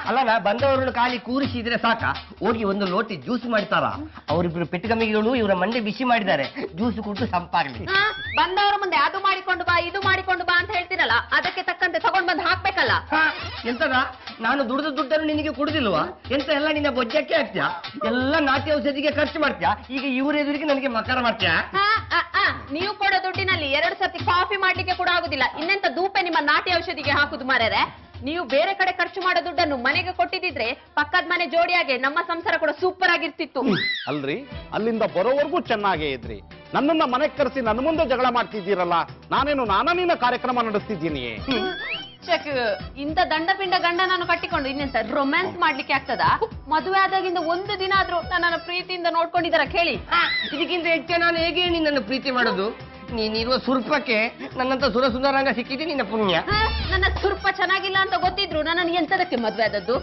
ಅಲ್ಲ, ಬಂದವರನ್ನು ಖಾಲಿ ಕೂರಿಸಿದ್ರೆ ಸಾಕ? ಹೋಗಿ ಒಂದು ಲೋಟಿ ಜ್ಯೂಸ್ ಮಾಡ್ತಾರ? ಅವರಿಬ್ರು ಪೆಟ್ಟುಗಮ್ಮಿಗಳು ಇವರ ಮಂಡೆ ಬಿಸಿ ಮಾಡಿದ್ದಾರೆ, ಜ್ಯೂಸ್ ಕುಡಿದು ಸಂಪಾಗಲಿ. ಬಂದವರ ಮುಂದೆ ಅದು ಮಾಡಿಕೊಂಡು ಬಾ ಇದು ಮಾಡಿಕೊಂಡು ಬಾ ಅಂತ ಹೇಳ್ತೀರಲ್ಲ, ಅದಕ್ಕೆ ತಕ್ಕಂತೆ ತಗೊಂಡ್ ಬಂದು ಹಾಕ್ಬೇಕಲ್ಲ. ಎಂತದ, ನಾನು ದುಡಿದ ದುಡ್ಡನ್ನು ನಿನಗೆ ಕೊಡುದಿಲ್ವಾ? ಎಂತ ಎಲ್ಲ ನಿನ್ನ ಬೊಜ್ಜಕ್ಕೆ ಹಾಕ್ತ್ಯಾ? ಎಲ್ಲ ನಾಟಿ ಔಷಧಿಗೆ ಖರ್ಚು ಮಾಡ್ತೀಯಾ? ಈಗ ಇವರ ಎದುರಿಗೆ ನನಗೆ ಮಕರ ಮಾಡ್ತೀಯಾ? ನೀವು ಕೊಡೋ ದುಡ್ಡಿನಲ್ಲಿ 2 ಸರ್ತಿ ಕಾಫಿ ಮಾಡ್ಲಿಕ್ಕೆ ಕೂಡ ಆಗುದಿಲ್ಲ, ಇನ್ನೆಂತ ಧೂಪೆ ನಿಮ್ಮ ನಾಟಿ ಔಷಧಿಗೆ ಹಾಕುದು ಮಾರ್ಯಾರೆ. ನೀವು ಬೇರೆ ಕಡೆ ಖರ್ಚು ಮಾಡೋ ದುಡ್ಡನ್ನು ಮನೆಗೆ ಕೊಟ್ಟಿದ್ರೆ ಪಕ್ಕದ ಮನೆ ಜೋಡಿಯಾಗೆ ನಮ್ಮ ಸಂಸಾರ ಕೂಡ ಸೂಪರ್ ಆಗಿರ್ತಿತ್ತು. ಅಲ್ರಿ, ಅಲ್ಲಿಂದ ಬರೋವರೆಗೂ ಚೆನ್ನಾಗೇ ಇದ್ರಿ. ನನ್ನನ್ನ ಮನೆಗೆ ಕರೆಸಿ ನನ್ನ ಮುಂದೆ ಜಗಳ ಮಾಡ್ತಿದ್ದೀರಲ್ಲ, ನಾನೇನು ನಾನೀನ ಕಾರ್ಯಕ್ರಮ ನಡೆಸ್ತಿದ್ದೀನಿ. ಚೆಕ್ ಇಂಥ ದಂಡ ಪಿಂಡ ಗಂಡ ನಾನು ಕಟ್ಟಿಕೊಂಡು ಇನ್ನೆಂತ ರೊಮ್ಯಾನ್ಸ್ ಮಾಡ್ಲಿಕ್ಕೆ ಆಗ್ತದ? ಮದುವೆ ಆದಾಗಿಂದ ಒಂದು ದಿನ ಆದ್ರೂ ನನ್ನ ಪ್ರೀತಿಯಿಂದ ನೋಡ್ಕೊಂಡಿದಾರ ಕೇಳಿ? ಇದಕ್ಕಿಂತ ಹೆಚ್ಚೆ ನಾನು ಹೇಗೆ ನಿನ್ನನ್ನು ಪ್ರೀತಿ ಮಾಡೋದು? ನೀನಿರುವ ಸುರ್ಪಕ್ಕೆ ನನ್ನಂತ ಸುರಸುಂದರಂಗ ಸಿಕ್ಕಿದೆ ನಿನ್ನ ಪುಣ್ಯ. ನನ್ನ ಸುರ್ಪ ಚೆನ್ನಾಗಿಲ್ಲ ಅಂತ ಗೊತ್ತಿದ್ರು ನನ್ನನ್ನು ಎಂತದಕ್ಕೆ ಮದ್ವೆ ಆದದ್ದು?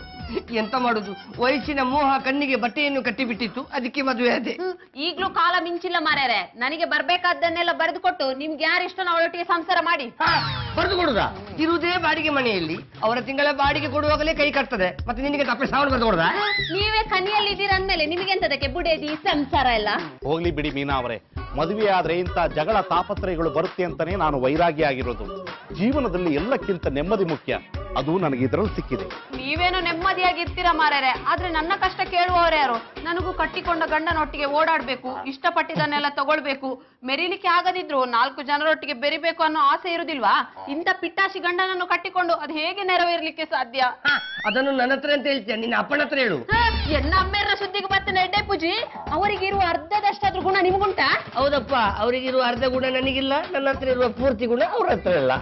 ಎಂತ ಮಾಡುದು, ವಯಸ್ಸಿನ ಮೋಹ ಕಣ್ಣಿಗೆ ಬಟ್ಟೆಯನ್ನು ಕಟ್ಟಿಬಿಟ್ಟಿತ್ತು, ಅದಕ್ಕೆ ಮದುವೆ ಆದೆ. ಈಗ್ಲೂ ಕಾಲ ಮಿಂಚಿಲ್ಲ ಮಾರ್ಯಾರೆ. ನನಗೆ ಬರ್ಬೇಕಾದ್ದನ್ನೆಲ್ಲ ಬರೆದು ಕೊಟ್ಟು ನಿಮ್ಗೆ ಯಾರಿಷ್ಟೋ ಅವಳೊಟ್ಟಿಗೆ ಸಂಸಾರ ಮಾಡಿ. ಬರೆದು ಕೊಡುದ? ಇರುವುದೇ ಬಾಡಿಗೆ ಮನೆಯಲ್ಲಿ, ಅವರ ತಿಂಗಳ ಬಾಡಿಗೆ ಕೊಡುವಾಗಲೇ ಕೈ ಕಟ್ತದೆ, ಮತ್ತೆ ನಿನಗೆ ತಪ್ಪೆ ಸಾವನ್ ಬರೆದು ಕೊಡುದ? ನೀವೇ ಕನಿಯಲ್ಲಿ ಇದ್ದೀರ ಅಂದ್ಮೇಲೆ ನಿಮಗೆ ಎಂತದಕ್ಕೆ ಬುಡೇದಿ ಸಂಸಾರ ಎಲ್ಲ? ಹೋಗ್ಲಿ ಬಿಡಿ ಮೀನಾ ಅವರೇ, ಮದುವೆ ಆದ್ರೆ ಇಂಥ ಜಗಳ ತಾಪತ್ರಯಗಳು ಬರುತ್ತೆ ಅಂತಾನೆ ನಾನು ವೈರಾಗಿ ಆಗಿರೋದು. ಜೀವನದಲ್ಲಿ ಎಲ್ಲಕ್ಕಿಂತ ನೆಮ್ಮದಿ ಮುಖ್ಯ, ಅದು ನನಗೆ ಇದರಲ್ಲಿ ಸಿಕ್ಕಿದೆ. ನೀವೇನು ನೆಮ್ಮದಿಯಾಗಿರ್ತೀರಾ ಮಾರ್ಯಾರೆ, ಆದ್ರೆ ನನ್ನ ಕಷ್ಟ ಕೇಳುವವರೇ ಯಾರು? ನನಗೂ ಕಟ್ಟಿಕೊಂಡ ಗಂಡನೊಟ್ಟಿಗೆ ಓಡಾಡ್ಬೇಕು, ಇಷ್ಟಪಟ್ಟಿದ್ದನ್ನೆಲ್ಲ ತಗೊಳ್ಬೇಕು, ಮೆರಿಲಿಕ್ಕೆ ಆಗದಿದ್ರು 4 ಜನರೊಟ್ಟಿಗೆ ಬೆರಿಬೇಕು ಅನ್ನೋ ಆಸೆ ಇರುದಿಲ್ವಾ? ಇಂಥ ಪಿಟ್ಟಾಶಿ ಗಂಡನನ್ನು ಕಟ್ಟಿಕೊಂಡು ಅದು ಹೇಗೆ ನೆರವೇರ್ಲಿಕ್ಕೆ ಸಾಧ್ಯ? ಅದನ್ನು ನನ್ನ ಹತ್ರ ಅಂತ ಹೇಳ್ತೀಯ, ನಿನ್ನ ಅಪ್ಪನ ಹತ್ರ ಹೇಳು. ಎನ್ನ ಅಮ್ಮೇರ ಸುದ್ದಿಗೆ ಬರ್ತೇನೆ ಎಡ್ಡೆ ಪೂಜಿ. ಅವರಿಗಿರುವ ಅರ್ಧದಷ್ಟಾದ್ರೂ ಗುಣ ನಿಮ್ಗುಂಟಾ? ಹೌದಪ್ಪ, ಅವರಿಗಿರುವ ಅರ್ಧ ಗುಣ ನನಗಿಲ್ಲ, ನನ್ನ ಹತ್ರ ಇರುವ ಪೂರ್ತಿ ಗುಣ ಅವ್ರ ಹತ್ರ ಇಲ್ಲ.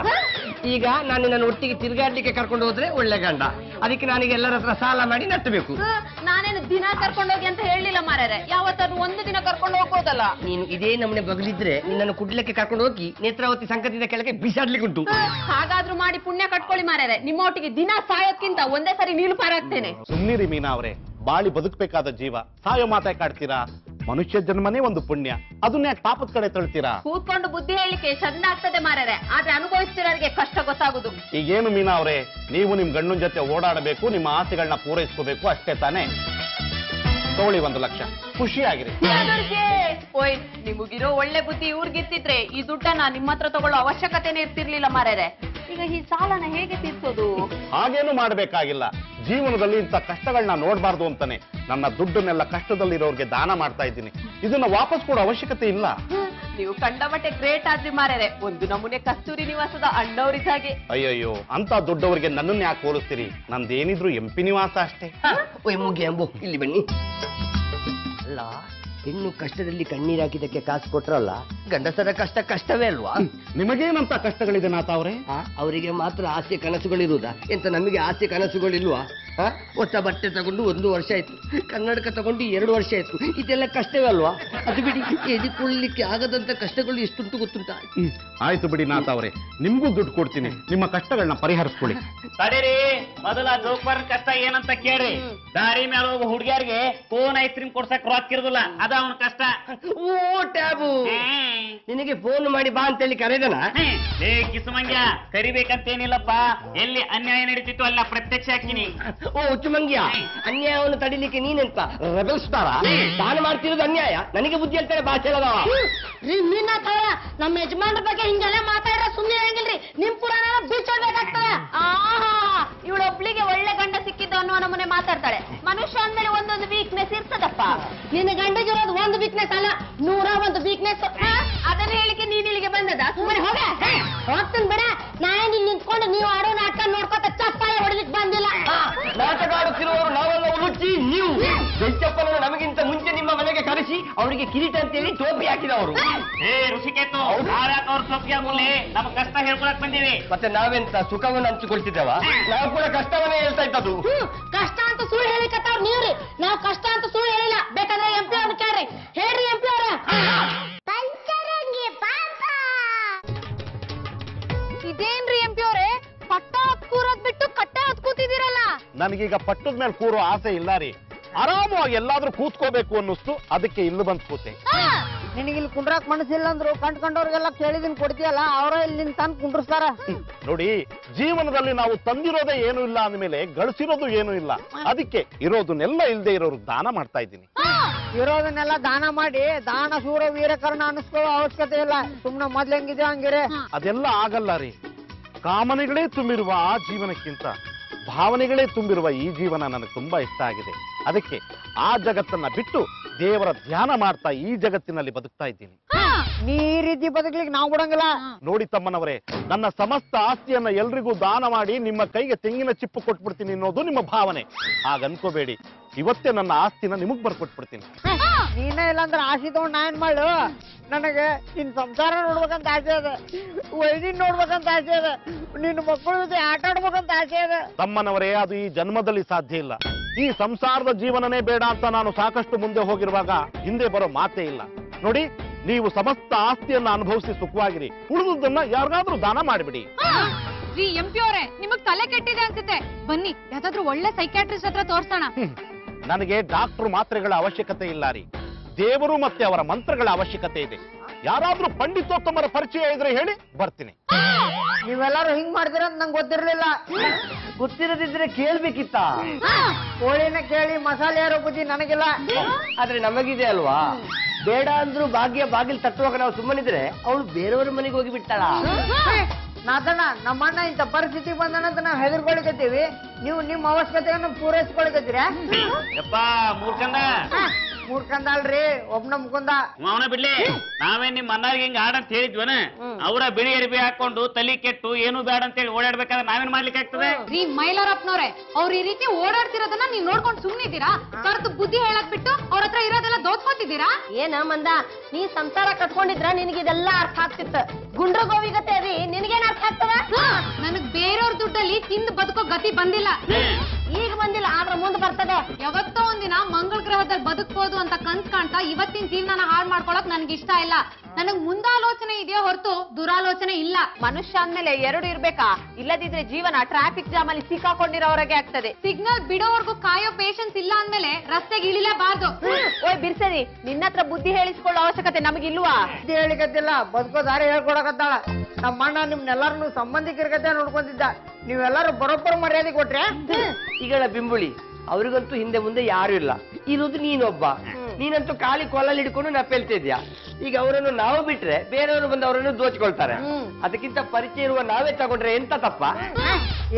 ಈಗ ನಾನು ನನ್ನ ಒಟ್ಟಿಗೆ ತಿರುಗಾಡ್ಲಿಕ್ಕೆ ಕರ್ಕೊಂಡು ಹೋದ್ರೆ ಒಳ್ಳೆ ಗಂಡ, ಅದಕ್ಕೆ ನನಗೆ ಎಲ್ಲರ ಹತ್ರ ಸಾಲ ಮಾಡಿ ನಟ್ಟಬೇಕು. ನಾನೇನು ದಿನ ಕರ್ಕೊಂಡೋಗಿ ಅಂತ ಹೇಳಿಲ್ಲ ಮಾರ್ಯಾರೆ, ಯಾವತ್ತಾದ್ರೂ ಒಂದು ದಿನ ಕರ್ಕೊಂಡು ಹೋಗೋದಲ್ಲ. ನೀನು ಇದೇ ನಮ್ಮನೆ ಬಗಲಿದ್ರೆ ನಿನ್ನನ್ನು ಕುಡ್ಲಿಕ್ಕೆ ಕರ್ಕೊಂಡು ಹೋಗಿ ನೇತ್ರಾವತಿ ಸಂಕಟದಿಂದ ಕೆಳಗೆ ಬಿಸಾಡ್ಲಿಕ್ಕೆ ಉಂಟು. ಹಾಗಾದ್ರೂ ಮಾಡಿ ಪುಣ್ಯ ಕಟ್ಕೊಳ್ಳಿ ಮಾರ್ಯಾರೆ, ನಿಮ್ಮ ಒಟ್ಟಿಗೆ ದಿನ ಸಾಯೋದ್ಕಿಂತ ಒಂದೇ ಸರಿ ನೀನು ಪಾರಾಗ್ತೇನೆ. ಸುಮ್ನಿರಿ ಮೀನಾ ಅವರೇ, ಬಾಳಿ ಬದುಕಬೇಕಾದ ಜೀವ ಸಾಯೋ ಮಾತೆ ಕಾಡ್ತೀರಾ? ಮನುಷ್ಯ ಜನ್ಮನೇ ಒಂದು ಪುಣ್ಯ, ಅದನ್ನ ಯಾಕೆ ಪಾಪದ ಕಡೆ ತಳ್ತೀರಾ? ಕೂತ್ಕೊಂಡು ಬುದ್ಧಿ ಹೇಳಿಕೆ ಚಂದ ಆಗ್ತದೆ ಮಾರ್ಯಾರೆ, ಆದ್ರೆ ಅನುಭವಿಸ್ತಿರೋರಿಗೆ ಕಷ್ಟ ಗೊತ್ತಾಗುದು. ಈಗೇನು ಮೀನಾ ಅವರೇ, ನೀವು ನಿಮ್ ಗಂಡನ ಜೊತೆ ಓಡಾಡಬೇಕು, ನಿಮ್ಮ ಆಸೆಗಳನ್ನ ಪೂರೈಸ್ಕೋಬೇಕು, ಅಷ್ಟೇ ತಾನೇ? ತಗೊಳ್ಳಿ 1 ಲಕ್ಷ, ಖುಷಿಯಾಗಿರಿ. ಓಯ್, ನಿಮಗಿರೋ ಒಳ್ಳೆ ಬುದ್ಧಿ ಇವ್ರಿಗಿರ್ತಿದ್ರೆ ಈ ದುಡ್ಡನ್ನ ನಿಮ್ಮ ಹತ್ರ ತಗೊಳ್ಳೋ ಅವಶ್ಯಕತೆನೇ ಇರ್ತಿರ್ಲಿಲ್ಲ ಮಾರ್ಯಾರೆ. ಈಗ ಈ ಸಾಲನ ಹೇಗೆ ತೀರ್ಸೋದು? ಹಾಗೇನು ಮಾಡ್ಬೇಕಾಗಿಲ್ಲ, ಜೀವನದಲ್ಲಿ ಇಂಥ ಕಷ್ಟಗಳನ್ನ ನೋಡ್ಬಾರ್ದು ಅಂತಾನೆ ನನ್ನ ದುಡ್ಡನ್ನೆಲ್ಲ ಕಷ್ಟದಲ್ಲಿರೋರ್ಗೆ ದಾನ ಮಾಡ್ತಾ ಇದ್ದೀನಿ. ಇದನ್ನ ವಾಪಸ್ ಕೊಡೋ ಅವಶ್ಯಕತೆ ಇಲ್ಲ. ನೀವು ಕಂಡಮಟ್ಟೆ ಗ್ರೇಟ್ ಆದ್ರಿ ಮಾರ್ಯಾರೆ, ಒಂದು ನಮೂನೆ ಕಸ್ತೂರಿ ನಿವಾಸದ ಅಣ್ಣವ್ರಿದ್ದಾಗೆ. ಅಯ್ಯಯ್ಯೋ, ಅಂತ ದೊಡ್ಡವರಿಗೆ ನನ್ನನ್ನು ಯಾಕೆ ಹೋಲಿಸ್ತೀರಿ? ನಂದೇನಿದ್ರು ಎಂಪಿ ನಿವಾಸ ಅಷ್ಟೇ. ಓಯ್ ಮುಗಿ ಅಂಬು, ಇಲ್ಲಿ ಬನ್ನಿ. ಅಲ್ಲ, ಹೆಣ್ಣು ಕಷ್ಟದಲ್ಲಿ ಕಣ್ಣೀರು ಹಾಕಿದಕ್ಕೆ ಕಾಸು ಕೊಟ್ರಲ್ಲ, ಗಂಡಸರ ಕಷ್ಟ ಕಷ್ಟವೇ ಅಲ್ವಾ? ನಿಮಗೇನಂತ ಕಷ್ಟಗಳಿದೆ ನಾಥ ಅವರೇ? ಅವರಿಗೆ ಮಾತ್ರ ಆಸೆ ಕನಸುಗಳಿರುವುದಾ? ಎಂತ ನಮಗೆ ಆಸೆ ಕನಸುಗಳಿಲ್ವಾ? ಹೊಸ ಬಟ್ಟೆ ತಗೊಂಡು 1 ವರ್ಷ ಆಯ್ತು, ಕನ್ನಡಕ ತಗೊಂಡು 2 ವರ್ಷ ಆಯ್ತು, ಇದೆಲ್ಲ ಕಷ್ಟವೇ ಅಲ್ವಾ? ಅದು ಬಿಡಿ, ಎದಿಕೊಳ್ಳಲಿಕ್ಕೆ ಆಗದಂತ ಕಷ್ಟಗಳು ಎಷ್ಟುಂಟು ಗೊತ್ತುಂಟಾ? ಆಯ್ತು ಬಿಡಿ ನಾಥ ಅವರೇ, ನಿಮ್ಗೂ ದುಡ್ಡು ಕೊಡ್ತೀನಿ, ನಿಮ್ಮ ಕಷ್ಟಗಳನ್ನ ಪರಿಹರಿಸ್ಕೊಳ್ಳಿ. ತಡೀರಿ, ಮೊದಲ ಜೋಕ್ಬಾರ್ ಕಷ್ಟ ಏನಂತ ಕೇಳ್ರಿ. ದಾರಿ ಮೇಲೆ ಹೋಗೋ ಹುಡುಗಿಯರಿಗೆ ಫೋನ್ ಐಸ್ ಕ್ರೀಮ್ ಕೊಡ್ಸಕ್ ರೊಕ್ಕ ಇರುದಿಲ್ಲ, ಅದ ಅವನ ಕಷ್ಟ. ಓ ಟ್ಯಾಬು, ನಿನಗೆ ಫೋನ್ ಮಾಡಿ ಬಾ ಅಂತೇಳಿ ಕರೆದನ? ಏ ಕಿಸುಮಂಗ್ಯ, ಕರಿಬೇಕಂತೇನಿಲ್ಲಪ್ಪ, ಎಲ್ಲಿ ಅನ್ಯಾಯ ನಡೀತಿತ್ತು ಅಲ್ಲ ಪ್ರತ್ಯಕ್ಷ ಹಾಕಿನಿ. ಓ ಹುಚ್ಚುಮಂಗ್ಯ, ಅನ್ಯಾಯವನ್ನು ತಡಿಲಿಕ್ಕೆ ನೀನೆಂತ ರೆಬಲ್ಸ್ತಾರ? ತಾನು ಮಾಡ್ತಿರೋದು ಅನ್ಯಾಯ, ನನಗೆ ಬುದ್ಧಿ ಹೇಳ್ತಾರೆ ಭಾಷೆ ಹೇಳದವ. ನಮ್ಮ ಯಜಮಾನ್ರ ಬಗ್ಗೆ ಹಿಂಗೆಲ್ಲ ಮಾತಾಡ್ರ ಸುಮ್ಮನೆ ಇರಂಗಿಲ್ರಿ, ನಿಮ್ ಪುರಾಣ ಬೀಚಬೇಕಾಗ್ತದ. ಇವಳೊಬ್ಳಿಗೆ ಒಳ್ಳೆ ಗಂಡ ಸಿಕ್ಕಿದ್ದ ಅನ್ನೋ ನಮ್ಮನೆ ಮಾತಾಡ್ತಾಳೆ. ಮನುಷ್ಯ ಅಂದ್ಮೇಲೆ ಒಂದೊಂದು ವೀಕ್ನೆಸ್ ಇರ್ತದಪ್ಪ. ನಿನ್ನ ಗಂಡಗಿರೋದು ಒಂದು ವೀಕ್ನೆಸ್ ಅಲ್ಲ, 101 ವೀಕ್ನೆಸ್. ಅದನ್ನ ಹೇಳಿಕೆ ನೀನ್ ಇಲ್ಲಿಗೆ ಬಂದದ? ಸುಮ್ಮನೆ ಹೋಗ್ತೀನಿ ಬೇಡ. ನಾನು ಇಲ್ಲಿ ನಿಂತ್ಕೊಂಡು ನೀವು ಆಡೋ ನಾಟಕ ನೋಡ್ಕೊತ ಚಪ್ಪಾಳೆ ಹೊಡಿಲಿಕ್ಕೆ ಬಂದಿಲ್ಲ. ನಾಟಕ ಆಡುತ್ತಿರುವವರು ನಾವೆಲ್ಲ ಉಳುಚಿ, ನೀವು ಬೆಂಚಪ್ಪನನ್ನು ನಮಗಿಂತ ಮುಂಚೆ ನಿಮ್ಮ ಮನೆಗೆ ಕರೆಸಿ ಅವರಿಗೆ ಕಿರೀಟ ಅಂತೇಳಿ ಟೋಪಿ ಹಾಕಿದವರು. ಏ ಋಷಿಕೇತು, ಅವ್ರ ಸೊಪ್ಪಿಗೆ ಮೂಲೆ ನಮ್ಮ ಕಷ್ಟ ಹೇಳ್ಕೊಳಕ್ ಬಂದೀವಿ. ಮತ್ತೆ ನಾವೆಂತ ಸುಖವನ್ನು ಹಂಚಿಕೊಳ್ತಿದ್ದೇವ? ನಾವು ಕೂಡ ಕಷ್ಟವನ್ನೇ ಹೇಳ್ತಾ ಇದ್ದದ್ದು. ಕಷ್ಟ ಅಂತ ಸುಳ್ಳು ಹೇಳಿಕತ್ತಾವ್ ನೀವ್ರಿ, ನಾವು ಕಷ್ಟ ಅಂತ ಸುಳ್ಳು ಹೇಳಿಲ್ಲ. ಬೇಕಾದ್ರೆ MP ಅವ್ರನ್ನ ಕೇಳ್ರಿ. ಹೇಳ್ರಿ MP ಅವ್ರ. ಇದೇನ್ರಿ MP ಅವ್ರೆ, ಪಟ್ಟ ಹತ್ ಕೂರೋದ್ ಬಿಟ್ಟು ಕಟ್ಟೆ ಹತ್ ಕೂತಿದ್ದೀರಲ್ಲ? ನನಗೀಗ ಪಟ್ಟದ ಮೇಲೆ ಕೂರೋ ಆಸೆ ಇಲ್ಲ ರೀ, ಆರಾಮವಾಗಿ ಎಲ್ಲಾದ್ರೂ ಕೂತ್ಕೋಬೇಕು ಅನ್ನಿಸ್ತು, ಅದಕ್ಕೆ ಇಲ್ಲಿ ಬಂದ್ ಕೂತೆ. ನಿನಗೆ ಇಲ್ಲಿ ಕುಂಡ್ರಾಕ್ ಮನಸ್ಸಿಲ್ಲ ಅಂದ್ರು ಕಂಡ್ಕೊಂಡವ್ರಿಗೆಲ್ಲ ಕೇಳಿದಿನ್ ಕೊಡ್ತೀಯಲ್ಲ, ಅವರ ಇಲ್ಲಿ ತಂದು ಕುಂಡ್ರಸ್ತಾರ. ನೋಡಿ, ಜೀವನದಲ್ಲಿ ನಾವು ತಂದಿರೋದೇ ಏನು ಇಲ್ಲ ಅಂದ್ಮೇಲೆ ಗಳಿಸಿರೋದು ಏನು ಇಲ್ಲ, ಅದಕ್ಕೆ ಇರೋದನ್ನೆಲ್ಲ ಇಲ್ದೇ ಇರೋರು ದಾನ ಮಾಡ್ತಾ ಇದ್ದೀನಿ. ಇರೋದನ್ನೆಲ್ಲ ದಾನ ಮಾಡಿ ದಾನ ಶೂರ ವೀರಕರ್ಣ ಅನಿಸ್ಕೊಳ್ಳೋ ಅವಶ್ಯಕತೆ ಇಲ್ಲ. ಸುಮ್ನೆ ಮೊದ್ಲು ಹೆಂಗಿದೆ ಹಂಗಿರೆ. ಅದೆಲ್ಲ ಆಗಲ್ಲ ರೀ. ಕಾಮನೆಗಳೇ ತುಂಬಿರುವ ಆ ಜೀವನಕ್ಕಿಂತ ಭಾವನೆಗಳೇ ತುಂಬಿರುವ ಈ ಜೀವನ ನನಗೆ ತುಂಬಾ ಇಷ್ಟ ಆಗಿದೆ. ಅದಕ್ಕೆ ಆ ಜಗತ್ತನ್ನ ಬಿಟ್ಟು ದೇವರ ಧ್ಯಾನ ಮಾಡ್ತಾ ಈ ಜಗತ್ತಿನಲ್ಲಿ ಬದುಕ್ತಾ ಇದ್ದೀನಿ. ನೀ ಈ ರೀತಿ ಬದುಕ್ಲಿಕ್ಕೆ ನಾವು ಬಿಡಂಗಿಲ್ಲ. ನೋಡಿ ತಮ್ಮನವರೇ, ನನ್ನ ಸಮಸ್ತ ಆಸ್ತಿಯನ್ನ ಎಲ್ರಿಗೂ ದಾನ ಮಾಡಿ ನಿಮ್ಮ ಕೈಗೆ ತೆಂಗಿನ ಚಿಪ್ಪು ಕೊಟ್ಬಿಡ್ತೀನಿ ಅನ್ನೋದು ನಿಮ್ಮ ಭಾವನೆ. ಹಾಗ ಅನ್ಕೋಬೇಡಿ, ಇವತ್ತೇ ನನ್ನ ಆಸ್ತಿನ ನಿಮಗ್ ಬರ್ಕೊಟ್ಬಿಡ್ತೀನಿ. ನೀನೇ ಇಲ್ಲಾಂದ್ರೆ ಆಸೆ ತಗೊಂಡ್ ನಾ ಏನ್ ಮಾಡು? ನನಗೆ ನಿನ್ ಸಂಸಾರ ನೋಡ್ಬೇಕಂತ ಆಸೆ ಅದ, ವೈದಿನ್ ನೋಡ್ಬೇಕಂತ ಆಸೆ ಅದ, ನಿನ್ನ ಮಕ್ಕಳ ಜೊತೆ ಆಟ ಆಡ್ಬೇಕಂತ ಆಸೆ ಅದ. ತಮ್ಮನವರೇ, ಅದು ಈ ಜನ್ಮದಲ್ಲಿ ಸಾಧ್ಯ ಇಲ್ಲ. ಈ ಸಂಸಾರದ ಜೀವನನೇ ಬೇಡ ಅಂತ ನಾನು ಸಾಕಷ್ಟು ಮುಂದೆ ಹೋಗಿರುವಾಗ ಹಿಂದೆ ಬರೋ ಮಾತೇ ಇಲ್ಲ. ನೋಡಿ, ನೀವು ಸಮಸ್ತ ಆಸ್ತಿಯನ್ನ ಅನುಭವಿಸಿ ಸುಖವಾಗಿರಿ, ಉಳಿದುದನ್ನ ಯಾರಿಗಾದ್ರೂ ದಾನ ಮಾಡಿಬಿಡಿ. ರೀ ಎಂಪಿ ಅವರೇ, ನಿಮಗ್ ತಲೆ ಕೆಟ್ಟಿದೆ ಅನ್ಸುತ್ತೆ. ಬನ್ನಿ ಯಾವ್ದಾದ್ರು ಒಳ್ಳೆ ಸೈಕ್ಯಾಟ್ರಿಸ್ಟ್ ಹತ್ರ ತೋರ್ಸೋಣ. ನನಗೆ ಡಾಕ್ಟರ್ ಮಾತ್ರೆಗಳ ಅವಶ್ಯಕತೆ ಇಲ್ಲ ರೀ, ದೇವರು ಮತ್ತೆ ಅವರ ಮಂತ್ರಗಳ ಅವಶ್ಯಕತೆ ಇದೆ. ಯಾರಾದ್ರೂ ಪಂಡಿತೋತ್ತಮರ ಪರಿಚಯ ಇದ್ರೆ ಹೇಳಿ, ಬರ್ತೀನಿ. ನೀವೆಲ್ಲರೂ ಹಿಂಗ್ ಮಾಡ್ತೀರ ಅಂತ ನಂಗೆ ಗೊತ್ತಿರ್ಲಿಲ್ಲ. ಗೊತ್ತಿರದಿದ್ರೆ ಕೇಳ್ಬೇಕಿತ್ತ? ಕೋಳಿನ ಕೇಳಿ ಮಸಾಲೆ ಯಾರೋ ಬುದ್ಧಿ ನನಗಿಲ್ಲ. ಆದ್ರೆ ನಮಗಿದೆ ಅಲ್ವಾ? ಬೇಡ ಅಂದ್ರೂ ಭಾಗ್ಯ ಬಾಗಿಲು ತಟ್ಟುವಾಗ ನಾವು ಸುಮ್ಮನಿದ್ರೆ ಅವಳು ಬೇರೆಯವ್ರ ಮನೆಗೆ ಹೋಗಿ ಬಿಡ್ತಾಳ. ನಾದಣ್ಣ, ನಮ್ಮಣ್ಣ ಇಂಥ ಪರಿಸ್ಥಿತಿ ಬಂದನಂತ ನಾವು ಹೆದರ್ಕೊಳಿಕತ್ತೀವಿ, ನೀವು ನಿಮ್ಮ ಅವಶ್ಯಕತೆಯನ್ನು ಪೂರೈಸ್ಕೊಳಿಕತ್ತೀರ? ಯಪ್ಪ ಮೂರ್ಖಂದ, ಮೂರ್ಖಂದಲ್ರಿ, ಒಬ್ನ ಮುಕುಂದ. ಅವನ ಬಿಡ್ಲಿ, ನಾವೇ ನಿಮ್ ಅನ್ನಾರಿಗೆ ಹಿಂಗ ಆಡಂತ ಹೇಳಿದ್ವನ? ಅವರ ಬಿಳಿ ಅರಿಬಿ ಹಾಕೊಂಡು ತಲೆ ಕೆಟ್ಟು ಏನು ಬೇಡ ಅಂತ ಹೇಳಿ ಓಡಾಡ್ಬೇಕಾದ್ರೆ ನಾವೇನ್ ಮಾಡ್ಲಿಕ್ಕೆ ಆಗ್ತದೆ? ರೀ ಮೈಲಾರಪ್ಪನವ್ರೆ, ಅವ್ರ ಈ ರೀತಿ ಓಡಾಡ್ತಿರೋದನ್ನ ನೀವ್ ನೋಡ್ಕೊಂಡು ಸುಮ್ನಿದ್ದೀರಾ? ಕರ್ದು ಬುದ್ಧಿ ಹೇಳಕ್ ಬಿಟ್ಟು ಅವ್ರ ಹತ್ರ ಇರೋದೆಲ್ಲ ದೋಚ್ಕೊತಿದ್ದೀರಾ? ಏನ ಮಂದ, ನೀ ಸಂಸಾರ ಕಟ್ಕೊಂಡಿದ್ರ ನಿನಗಿದೆಲ್ಲ ಅರ್ಥ ಆಗ್ತಿತ್ತು. ಗುಂಡ್ರ ಗೋವಿಗತೆ ಅದಿ, ನಿನಗೇನ್ ಅರ್ಥ ಆಗ್ತದ? ನನಗ್ ಬೇರೆಯವ್ರ ದುಡ್ಡಲ್ಲಿ ತಿಂದು ಬದುಕೋ ಗತಿ ಬಂದಿಲ್ಲ. ಈಗ ಬಂದಿಲ್ಲ, ಆದ್ರ ಮುಂದೆ ಬರ್ತದೆ. ಯಾವತ್ತೋ ಒಂದಿನ ಮಂಗಳ ಗ್ರಹದಲ್ಲಿ ಬದುಕ್ಬೋದು ಅಂತ ಕನ್ಸ್ ಕಾಣ್ತಾ ಇವತ್ತಿನ ಜೀವನ ಹಾಳು ಮಾಡ್ಕೊಳಕ್ ನನ್ಗೆ ಇಷ್ಟ ಇಲ್ಲ. ನನಗ್ ಮುಂದಾಲೋಚನೆ ಇದೆಯೋ ಹೊರತು ದುರಾಲೋಚನೆ ಇಲ್ಲ. ಮನುಷ್ಯ ಅಂದ್ಮೇಲೆ ಎರಡು ಇರ್ಬೇಕಾ? ಇಲ್ಲದಿದ್ರೆ ಜೀವನ ಟ್ರಾಫಿಕ್ ಜಾಮ್ ಅಲ್ಲಿ ಸಿಕ್ಕಾಕೊಂಡಿರೋವರೆಗೆ ಆಗ್ತದೆ. ಸಿಗ್ನಲ್ ಬಿಡೋವರೆಗೂ ಕಾಯೋ ಪೇಷನ್ಸ್ ಇಲ್ಲ ಅಂದ್ಮೇಲೆ ರಸ್ತೆಗೆ ಇಳಿಲೇಬಾರ್ದು. ಓಯ್ ಬಿರ್ಸರಿ, ನಿನ್ನತ್ರ ಬುದ್ಧಿ ಹೇಳಿಸ್ಕೊಳ್ಳೋ ಅವಶ್ಯಕತೆ ನಮಗಿಲ್ವಾ? ಬುದ್ಧಿ ಹೇಳಿಕತ್ತಿಲ್ಲ, ಬದುಕೋ ದಾರಿ ಹೇಳ್ಕೊಡಕತ್ತಾಳ. ನಮ್ಮಣ್ಣ ನಿಮ್ನೆಲ್ಲರನ್ನು ಸಂಬಂಧಿಕರಿಗತೆ ನೋಡ್ಕೊಂತಿದ್ದ, ನೀವೆಲ್ಲರೂ ಬರೋಬ್ಬರ ಮರ್ಯಾದೆ ಕೊಟ್ರೆ? ಈಗಳ ಬಿಂಬುಳಿ, ಅವ್ರಿಗಂತೂ ಹಿಂದೆ ಮುಂದೆ ಯಾರು ಇಲ್ಲ, ಇರೋದು ನೀನೊಬ್ಬ. ನೀನಂತೂ ಖಾಲಿ ಕೊಲ್ಲಲ್ಲಿ ಹಿಡ್ಕೊಂಡು ನಪ್ಪೆಲ್ತಾ ಇದ್ಯಾ. ಈಗ ಅವರನ್ನು ನಾವು ಬಿಟ್ರೆ ಬೇರೆಯವರು ಬಂದು ಅವರನ್ನು ದೋಚ್ಕೊಳ್ತಾರೆ. ಅದಕ್ಕಿಂತ ಪರಿಚಯ ಇರುವ ನಾವೇ ತಗೊಂಡ್ರೆ ಎಂತ ತಪ್ಪ?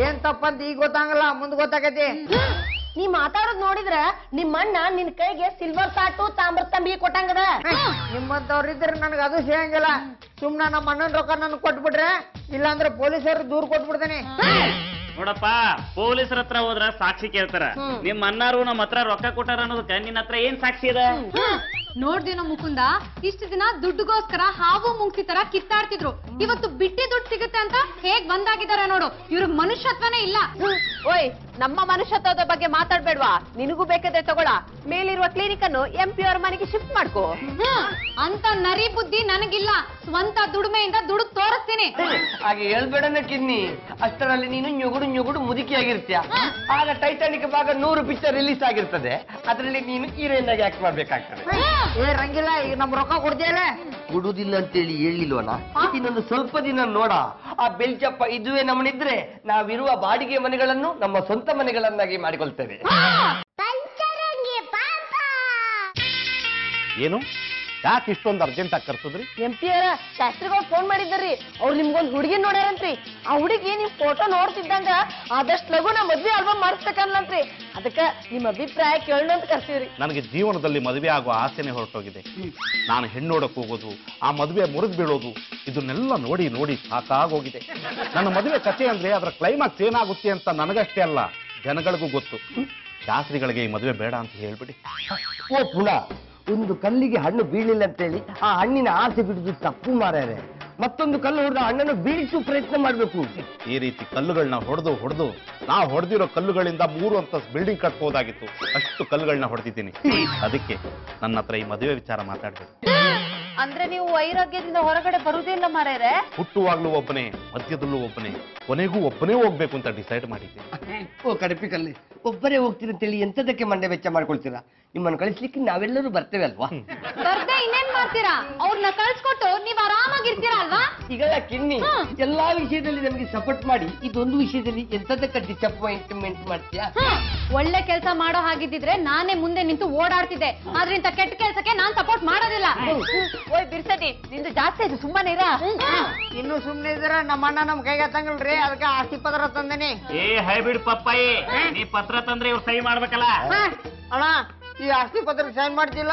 ಏನ್ ತಪ್ಪಂತ ಈಗ ಗೊತ್ತಾಗಲ್ಲ, ಮುಂದ್ ಗೊತ್ತಾಗತಿ. ನೀ ಮಾತಾಡೋದ್ ನೋಡಿದ್ರ ನಿಮ್ಮಣ್ಣ ನಿನ್ ಕೈಗೆ ಸಿಲ್ವರ್ ತಾಟು ತಾಮ್ರ ತಂಬಿ ಕೊಟ್ಟಂಗದ. ನಿಮ್ಮಂತವ್ರಿದ್ರೆ ನನಗೆ ಅದು ಸಿಗಂಗಿಲ್ಲ. ಸುಮ್ನ ನಮ್ಮ ಅಣ್ಣನ ರೊಕ್ಕ ನನ್ಗೆ ಕೊಟ್ಬಿಟ್ರೆ, ಇಲ್ಲಾಂದ್ರೆ ಪೊಲೀಸರು ದೂರ ಕೊಟ್ಬಿಡ್ತೇನೆ. ನೋಡಪ್ಪ, ಪೊಲೀಸರ ಹತ್ರ ಹೋದ್ರ ಸಾಕ್ಷಿ ಕೇಳ್ತಾರ. ನಿಮ್ ಅನ್ನಾರು ನಮ್ಮ ಹತ್ರ ರೊಕ್ಕ ಕೊಟ್ಟಾರ ಅನ್ನೋದಕ್ಕ ನಿನ್ನ ಹತ್ರ ಏನ್ ಸಾಕ್ಷಿ ಇದೆ? ನೋಡ್ದೇನೋ ಮುಕುಂದ, ಇಷ್ಟು ದಿನ ದುಡ್ಡುಗೋಸ್ಕರ ಹಾವು ಮುಂಗ್ಸಿ ತರ ಕಿತ್ತಾಡ್ತಿದ್ರು. ಇವತ್ತು ಬಿಟ್ಟಿ ದುಡ್ಡು ಸಿಗುತ್ತೆ ಅಂತ ಹೇಗ್ ಬಂದಾಗಿದ್ದಾರೆ ನೋಡು. ಇವ್ರಿಗೆ ಮನುಷ್ಯತ್ವನೇ ಇಲ್ಲ. ಓಯ್, ನಮ್ಮ ಮನುಷ್ಯತ್ವದ ಬಗ್ಗೆ ಮಾತಾಡ್ಬೇಡ್ವಾ? ನಿನಗೂ ಬೇಕಾದ್ರೆ ತಗೊಳ, ಮೇಲಿರುವ ಕ್ಲಿನಿಕ್ ಅನ್ನು MP ಅವ್ರ ಮನೆಗೆ ಶಿಫ್ಟ್ ಮಾಡ್ಕೋ. ಅಂತ ನರಿ ಬುದ್ಧಿ ನನಗಿಲ್ಲ. ಸ್ವಂತ ದುಡಿಮೆಯಿಂದ ದುಡ್ಡು ತೋರಿಸ್ತೀನಿ. ಹಾಗೆ ಹೇಳ್ಬೇಡನ ಕಿನ್ನಿ, ಅಷ್ಟರಲ್ಲಿ ನೀನು ñೊಗುಡು ಮುದುಕಿಯಾಗಿರ್ತೀಯ. ಆಗ ಟೈಟಾನಿಕ್ ಭಾಗ 100 ಪಿಕ್ಚರ್ ರಿಲೀಸ್ ಆಗಿರ್ತದೆ, ಅದರಲ್ಲಿ ನೀನು ಹೀರೋಯಿನ್ ಆಗಿ ಆಕ್ಟ್ ಮಾಡ್ಬೇಕಾಗ್ತದೆ. ಏ ರಂಗಿಲ್ಲ, ಈಗ ನಮ್ ರೊಕ್ಕ ಕೊಡ್ತೀಯಲ್ಲ? ಕೊಡುದಿಲ್ಲ ಅಂತೇಳಿ ಹೇಳಿಲ್ವನ? ಇನ್ನೊಂದು ಸ್ವಲ್ಪ ದಿನ ನೋಡ, ಆ ಬೆಲ್ಚಪ್ಪ ಇದುವೇ ನಮ್ಮನಿದ್ರೆ ನಾವಿರುವ ಬಾಡಿಗೆ ಮನೆಗಳನ್ನು ನಮ್ಮ ಸ್ವಂತ ಮನೆಗಳನ್ನಾಗಿ ಮಾಡಿಕೊಳ್ತೇವೆ. ಏನು, ಯಾಕೆ ಇಷ್ಟೊಂದು ಅರ್ಜೆಂಟ್ ಆಗಿ ಕರ್ಸಿದ್ರಿ? MP ಅವರ ಶಾಸ್ತ್ರಿಗಳು ಫೋನ್ ಮಾಡಿದ್ರಿ. ಅವ್ರು ನಿಮ್ಗೊಂದ್ ಹುಡುಗಿ ನೋಡ್ಯಾರಂತ್ರಿ. ಆ ಹುಡುಗಿ ನಿಮ್ ಫೋಟೋ ನೋಡ್ತಿದ್ದಂಗ ಆದಷ್ಟು ಲಘು ನಾ ಮದ್ವೆ ಆಲ್ಬಮ್ ಮಾಡಿಸ್ಬೇಕನ್ಲಂತ್ರಿ. ಅದಕ್ಕ ನಿಮ್ ಅಭಿಪ್ರಾಯ ಕೇಳೋಣ ಅಂತ ಕರ್ತೀವ್ರಿ. ನನಗೆ ಜೀವನದಲ್ಲಿ ಮದುವೆ ಆಗುವ ಆಸೆನೆ ಹೊರಟೋಗಿದೆ. ನಾನು ಹೆಣ್ಣೋಡಕ್ ಹೋಗೋದು, ಆ ಮದುವೆ ಮುರಿದು ಬೀಳೋದು, ಇದನ್ನೆಲ್ಲ ನೋಡಿ ನೋಡಿ ಸಾಕಾಗೋಗಿದೆ. ನನ್ನ ಮದುವೆ ಕಥೆ ಅಂದ್ರೆ ಅದರ ಕ್ಲೈಮ್ಯಾಕ್ಸ್ ಏನಾಗುತ್ತೆ ಅಂತ ನನಗಷ್ಟೇ ಅಲ್ಲ, ಜನಗಳಿಗೂ ಗೊತ್ತು. ಶಾಸ್ತ್ರಿಗಳಿಗೆ ಈ ಮದುವೆ ಬೇಡ ಅಂತ ಹೇಳ್ಬಿಡಿ. ಓ ಪುನಃ ಒಂದು ಕಲ್ಲಿಗೆ ಹಣ್ಣು ಬೀಳಿಲ್ಲ ಅಂತೇಳಿ ಆ ಹಣ್ಣಿನ ಆಸೆ ಬಿಡುದು ತಪ್ಪು ಮಾರ್ಯಾರೆ. ಮತ್ತೊಂದು ಕಲ್ಲು ಹೊಡೆದ ಹಣ್ಣನ್ನು ಬೀಳಿಸುವ ಪ್ರಯತ್ನ ಮಾಡ್ಬೇಕು. ಈ ರೀತಿ ಕಲ್ಲುಗಳನ್ನ ಹೊಡೆದು ನಾವು ಹೊಡೆದಿರೋ ಕಲ್ಲುಗಳಿಂದ 3 ಅಂತಸ್ತು ಬಿಲ್ಡಿಂಗ್ ಕಟ್ಬೋದಾಗಿತ್ತು. ಅಷ್ಟು ಕಲ್ಲುಗಳನ್ನ ಹೊಡೆದಿದ್ದೀನಿ. ಅದಕ್ಕೆ ನನ್ನ ಹತ್ರ ಈ ಮದುವೆ ವಿಚಾರ ಮಾತಾಡ್ಬೇಕು. ಅಂದ್ರೆ ನೀವು ವೈರಾಗ್ಯದಿಂದ ಹೊರಗಡೆ ಬರುವುದಿಲ್ಲ ಮಾರ್ಯಾರೆ? ಹುಟ್ಟುವಾಗ್ಲೂ ಒಬ್ಬನೇ, ಮಧ್ಯದಲ್ಲೂ ಒಬ್ಬನೇ, ಕೊನೆಗೂ ಒಬ್ಬನೇ ಹೋಗ್ಬೇಕು ಅಂತ ಡಿಸೈಡ್ ಮಾಡಿದ್ದೀನಿ. ಓ ಕಡಪಿ ಕಲ್ಲಿ, ಒಬ್ಬರೇ ಹೋಗ್ತೀರ ಅಂತೇಳಿ ಎಂತದಕ್ಕೆ ಮಂಡೆ ವೆಚ್ಚ ಮಾಡ್ಕೊಳ್ತೀರಾ? ನಿಮ್ಮನ್ನು ಕಳಿಸ್ಲಿಕ್ಕೆ ನಾವೆಲ್ಲರೂ ಬರ್ತೇವೆ ಅಲ್ವಾ? ಬರ್ದೆ ಇನ್ನೇನ್ ಮಾಡ್ತೀರಾ? ಅವ್ರನ್ನ ಕಳ್ಸ್ಕೊಟ್ಟು ನೀವ್ ಆರಾಮಾಗಿರ್ತೀರಾ ಅಲ್ವಾ? ಈಗಲ್ಲ ಕಿನ್ನಿ, ಎಲ್ಲಾ ವಿಷಯದಲ್ಲಿ ನಮಗೆ ಸಪೋರ್ಟ್ ಮಾಡಿ ಇದೊಂದು ವಿಷಯದಲ್ಲಿ ಎಂತದಕ್ಕೆ ಡಿಸಪಾಯಿಂಟ್ಮೆಂಟ್ ಮಾಡ್ತೀಯಾ? ಒಳ್ಳೆ ಕೆಲಸ ಮಾಡೋ ಹಾಗಿದ್ದಿದ್ರೆ ನಾನೇ ಮುಂದೆ ನಿಂತು ಓಡಾಡ್ತಿದ್ದೆ. ಆದ್ರೆ ಇಂತ ಕೆಟ್ಟ ಕೆಲ್ಸಕ್ಕೆ ನಾನ್ ಸಪೋರ್ಟ್ ಮಾಡೋದಿಲ್ಲ. ಓಯ್ ಬಿರ್ಸತಿ, ನಿಂದು ಜಾಸ್ತಿ ಆಯ್ತು, ಸುಮ್ಮನೆ ಇರ. ಇನ್ನು ಸುಮ್ನೆ ಇದ್ರ ನಮ್ಮ ಅಣ್ಣ ನಮ್ ಕೈಗೆ ತಂಗಲ್ರಿ, ಅದಕ್ಕೆ ಆಸ್ತಿ ಪತ್ರ ತಂದೇನಿ. ಏ ಹೈಬ್ರಿಡ್ ಪಪ್ಪಾಯಿ, ನೀ ಪತ್ರ ತಂದ್ರೆ ಇವ್ರು ಸಹಿ ಮಾಡ್ಬೇಕಲ್ಲ. ಅಣ್ಣ ಈ ಆಸ್ತಿ ಪತ್ರಕ್ಕೆ ಸೈನ್ ಮಾಡ್ತಿಲ್ಲ?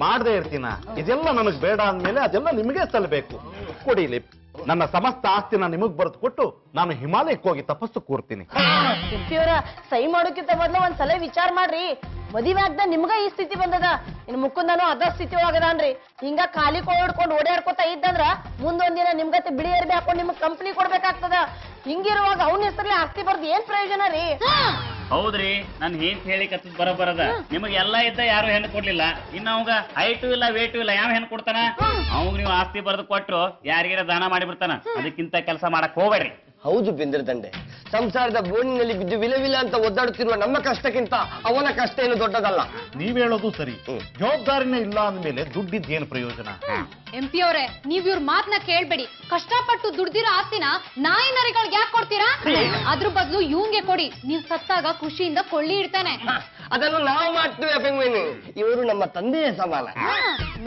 ಮಾಡದೇ ಇರ್ತೀನ? ಇದೆಲ್ಲ ನನಗ್ ಬೇಡ ಅಂದ್ಮೇಲೆ ಅದೆಲ್ಲ ನಿಮಗೆ ಸಲ್ಲಬೇಕು. ಕೊಡಿಲಿ, ನನ್ನ ಸಮಸ್ತ ಆಸ್ತಿನ ನಿಮಗ್ ಬರೆದು ಕೊಟ್ಟು ನಾನು ಹಿಮಾಲಯಕ್ಕೆ ಹೋಗಿ ತಪಸ್ಸು ಕೂರ್ತೀನಿ. ಸಿಪ್ಪಿಯವರ ಸಹಿ ಮಾಡೋಕ್ಕಿಂತ ಮೊದ್ಲು ಒಂದ್ಸಲ ವಿಚಾರ ಮಾಡ್ರಿ. ಮದುವೆ ಆಗ್ದ ನಿಮ್ಗ ಈ ಸ್ಥಿತಿ ಬಂದದ, ಇನ್ ಮುಕ್ಕುಂದನು ಅದ ಸ್ಥಿತಿ ಒಳಗದಾನ್ರಿ. ಹಿಂಗ ಖಾಲಿ ಕೊಳ್ಳಿಡ್ಕೊಂಡು ಓಡಾಡ್ಕೊತ ಇದ್ದಂದ್ರ ಮುಂದೊಂದಿನ ನಿಮ್ಗತ್ತೆ ಬಿಳಿ ಅರ್ಬಿ ಹಾಕೊಂಡು ನಿಮ್ಗ್ ಕಂಪ್ನಿ ಕೊಡ್ಬೇಕಾಗ್ತದ. ಹಿಂಗಿರುವಾಗ ಅವನ ಹೆಸರಲ್ಲಿ ಆಸ್ತಿ ಬರ್ದು ಏನ್ ಪ್ರಯೋಜನ ರೀ? ಹೌದ್ರಿ, ನನ್ ಹೆಂಗ್ ಹೇಳಿ ಕತ್ತದ ಬರೋಬರದ. ನಿಮಗ್ ಎಲ್ಲಾ ಇದ್ದ ಯಾರು ಹೆಣ್ಣು ಕೊಡ್ಲಿಲ್ಲ, ಇನ್ನ ಅವಂಗ ಹೈಟು ಇಲ್ಲ ವೇಟು ಇಲ್ಲ, ಯಾವ ಹೆಣ್ಣು ಕೊಡ್ತಾನ? ಅವಂಗ ನೀವು ಆಸ್ತಿ ಬರೆದು ಕೊಟ್ಟು ಯಾರಿಗಾರ ದಾನ ಮಾಡಿ ಬಿಡ್ತಾನ. ಅದಕ್ಕಿಂತ ಕೆಲಸ ಮಾಡಕ್ ಹೋಗ್ಬೇಡ್ರಿ. ಹೌದು ಬೆಂದ್ರದಂಡೆ, ಸಂಸಾರದ ಬೋನಿನಲ್ಲಿ ಬಿದ್ದು ವಿಲವಿಲ ಅಂತ ಒದ್ದಾಡುತ್ತಿರುವ ನಮ್ಮ ಕಷ್ಟಕ್ಕಿಂತ ಅವನ ಕಷ್ಟ ಏನು ದೊಡ್ಡದಲ್ಲ. ನೀವ್ ಹೇಳೋದು ಸರಿ. ಜವಾಬ್ದಾರಿನೇ ಇಲ್ಲ ಅಂದ್ಮೇಲೆ ದುಡ್ಡಿದ್ದೇನು ಪ್ರಯೋಜನ? MP ಅವರೇ, ನೀವ್ ಇವ್ರ ಮಾತನ್ನ ಕೇಳ್ಬೇಡಿ. ಕಷ್ಟಪಟ್ಟು ದುಡ್ದಿರೋ ಆಸ್ತಿನ ನಾಯಿ ನರಿಗಳಿಗೆ ಯಾಕೆ ಕೊಡ್ತೀರಾ? ಅದ್ರ ಬದಲು ಇವಂಗೆ ಕೊಡಿ. ನೀವ್ ಸತ್ತಾಗ ಖುಷಿಯಿಂದ ಕೊಳ್ಳಿ ಇಡ್ತಾನೆ. ಅದನ್ನು ನಾವು ಮಾಡ್ತೀವಿ ಅಪೆಂಗ್ವೇನು. ಇವರು ನಮ್ಮ ತಂದೆಯ ಸಮಾನ.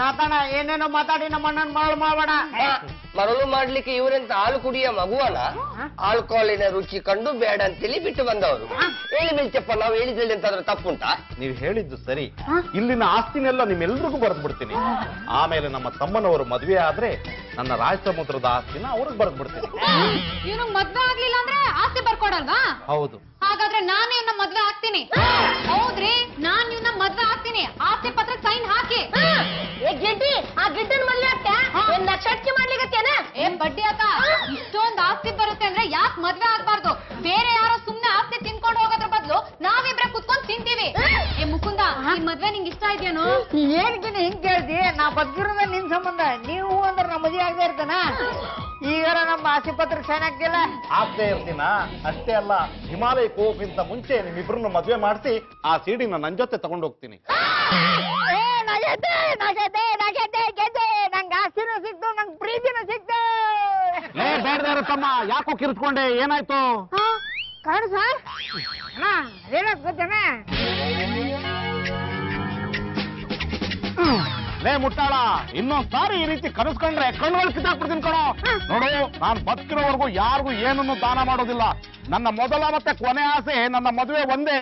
ನಾತಣ ಏನೇನೋ ಮಾತಾಡಿ ನಮ್ಮ ಅಣ್ಣನ ಮರಳು ಮಾಡಬೇಡ. ಮರಳು ಮಾಡ್ಲಿಕ್ಕೆ ಇವರೆಂತ ಹಾಲು ಕುಡಿಯ ಮಗುವನ? ಆಲ್ಕೋಹಾಲಿನ ರುಚಿ ಕಂಡು ಬೇಡ ಅಂತೇಳಿ ಬಿಟ್ಟು ಬಂದವರು. ಹೇಳಿ ಮಿಲ್ಚಪ್ಪ, ನಾವು ಹೇಳಿದ್ರಲ್ಲಿ ಎಂತಾದ್ರೂ ತಪ್ಪುಂಟಾ? ನೀವ್ ಹೇಳಿದ್ದು ಸರಿ. ಇಲ್ಲಿನ ಆಸ್ತಿನೆಲ್ಲ ನಿಮ್ಮೆಲ್ರಿಗೂ ಬರೆದು ಬಿಡ್ತೀನಿ. ಆಮೇಲೆ ನಮ್ಮ ತಮ್ಮನವರು ಮದ್ವೆ ಆದ್ರೆ ನನ್ನ ರಾಜಸಮುದ್ರದ ಆಸ್ತಿನ ಅವ್ರಿಗೆ ಬರೆದು ಬಿಡ್ತೀನಿ. ಇವ್ನಿಗೆ ಮದ್ವೆ ಆಗ್ಲಿಲ್ಲ ಅಂದ್ರೆ ಆಸ್ತಿ ಬರ್ಕೊಡಲ್ವಾ? ಹೌದು. ಹಾಗಾದ್ರೆ ನಾನೇ ಇವ್ನ ಮದ್ವೆ ಆಗ್ತೀನಿ. ಹೌದ್ರಿ, ನಾನ್ ಇವ್ನ ಮದ್ವೆ ಆಗ್ತೀನಿ. ಆಸ್ತಿ ಪತ್ರ ಸೈನ್ ಹಾಕಿ. ಏ ಗೆಡ್ಡಿ, ಆ ಗಿಡ್ಡನ್ ಮದ್ವೆ ಆಗ್ತ ನಕ್ಷಟ್ಕಿ ಮಾಡ್ಲಿಕ್ಕೇನ? ಏ ಬಡ್ಡಿ ಅಕ್ಕ, ಇಷ್ಟೊಂದ್ ಆಸ್ತಿ ಬರುತ್ತೆ ಅಂದ್ರೆ ಯಾಕೆ ಮದ್ವೆ ಆಗ್ಬಾರ್ದು? ಬೇರೆ ಯಾರೋ ಸುಮ್ನೆ ಆಸ್ತಿ ತಿನ್ಕೊಂಡು ಹೋಗೋದ್ರ ಬದಲು ನಾವಿಬ್ರೆ ಕುತ್ಕೊಂಡ್ ತಿಂತೀವಿ. ಏ ಮುಕುಂದ, ಈ ಮದ್ವೆ ನಿಂಗೆ ಇಷ್ಟ ಇದೆಯೇನೋ? ಏನ್ಕಿನ ಹಿಂಗ್ ಕೇಳ್ತಿ? ನಾ ಬದುಕಿರೋದ ನಿನ್ ಸಂಬಂಧ. ನೀವು ಅಂದ್ರೆ ನಮ್ಮ ಮದುವೆ ಆಗದೆ ಇರ್ತಾನ? ಈಗಾರ ನಮ್ಮ ಆಸ್ತಿ ಪತ್ರ ಸೈನ್ ಆಗ್ತಿಲ್ಲ? ಆಗ್ತೇ ಇರ್ತೀನ. ಅಷ್ಟೇ ಅಲ್ಲ, ಹಿಮಾಲಯಕ್ಕೆ ಹೋಗೋಕ್ಕಿಂತ ಮುಂಚೆ ನಿಮ್ಮಿಬ್ರನ್ನ ಮದ್ವೆ ಮಾಡಿಸಿ ಆ ಸಿಡಿನ ನನ್ ಜೊತೆ ತಗೊಂಡು ಹೋಗ್ತೀನಿ. ನಂಗೆ ಆಸ್ತಿನೂ ಸಿಕ್ತು, ನಂಗೆ ಪ್ರೀತಿನೂ ಸಿಕ್ತು. ಬೇಡ ತಮ್ಮ, ಯಾಕೋ ಕಿರ್ಚ್ಕೊಂಡೆ? ಏನಾಯ್ತು? ಕಾಣು ಸರ್, ಏನಾದ್ ಗೊತ್ತೇನ? ಲೇ ಮುಟ್ಟಾಳ, ಇನ್ನೊಂದ್ ಸಾರಿ ಈ ರೀತಿ ಕನಸ್ಕೊಂಡ್ರೆ ಕಣ್ಣುಗಳು ಕಿತ್ತಾಕ್ಬಿಡ್ತೀನಿ ಕಣೋ. ನೋಡು, ನಾನ್ ಬದುಕಿರೋವರೆಗೂ ಯಾರಿಗೂ ಏನನ್ನು ದಾನ ಮಾಡೋದಿಲ್ಲ. ನನ್ನ ಮೊದಲ ಮತ್ತೆ ಕೊನೆ ಆಸೆ ನನ್ನ ಮದುವೆ ಒಂದೇ.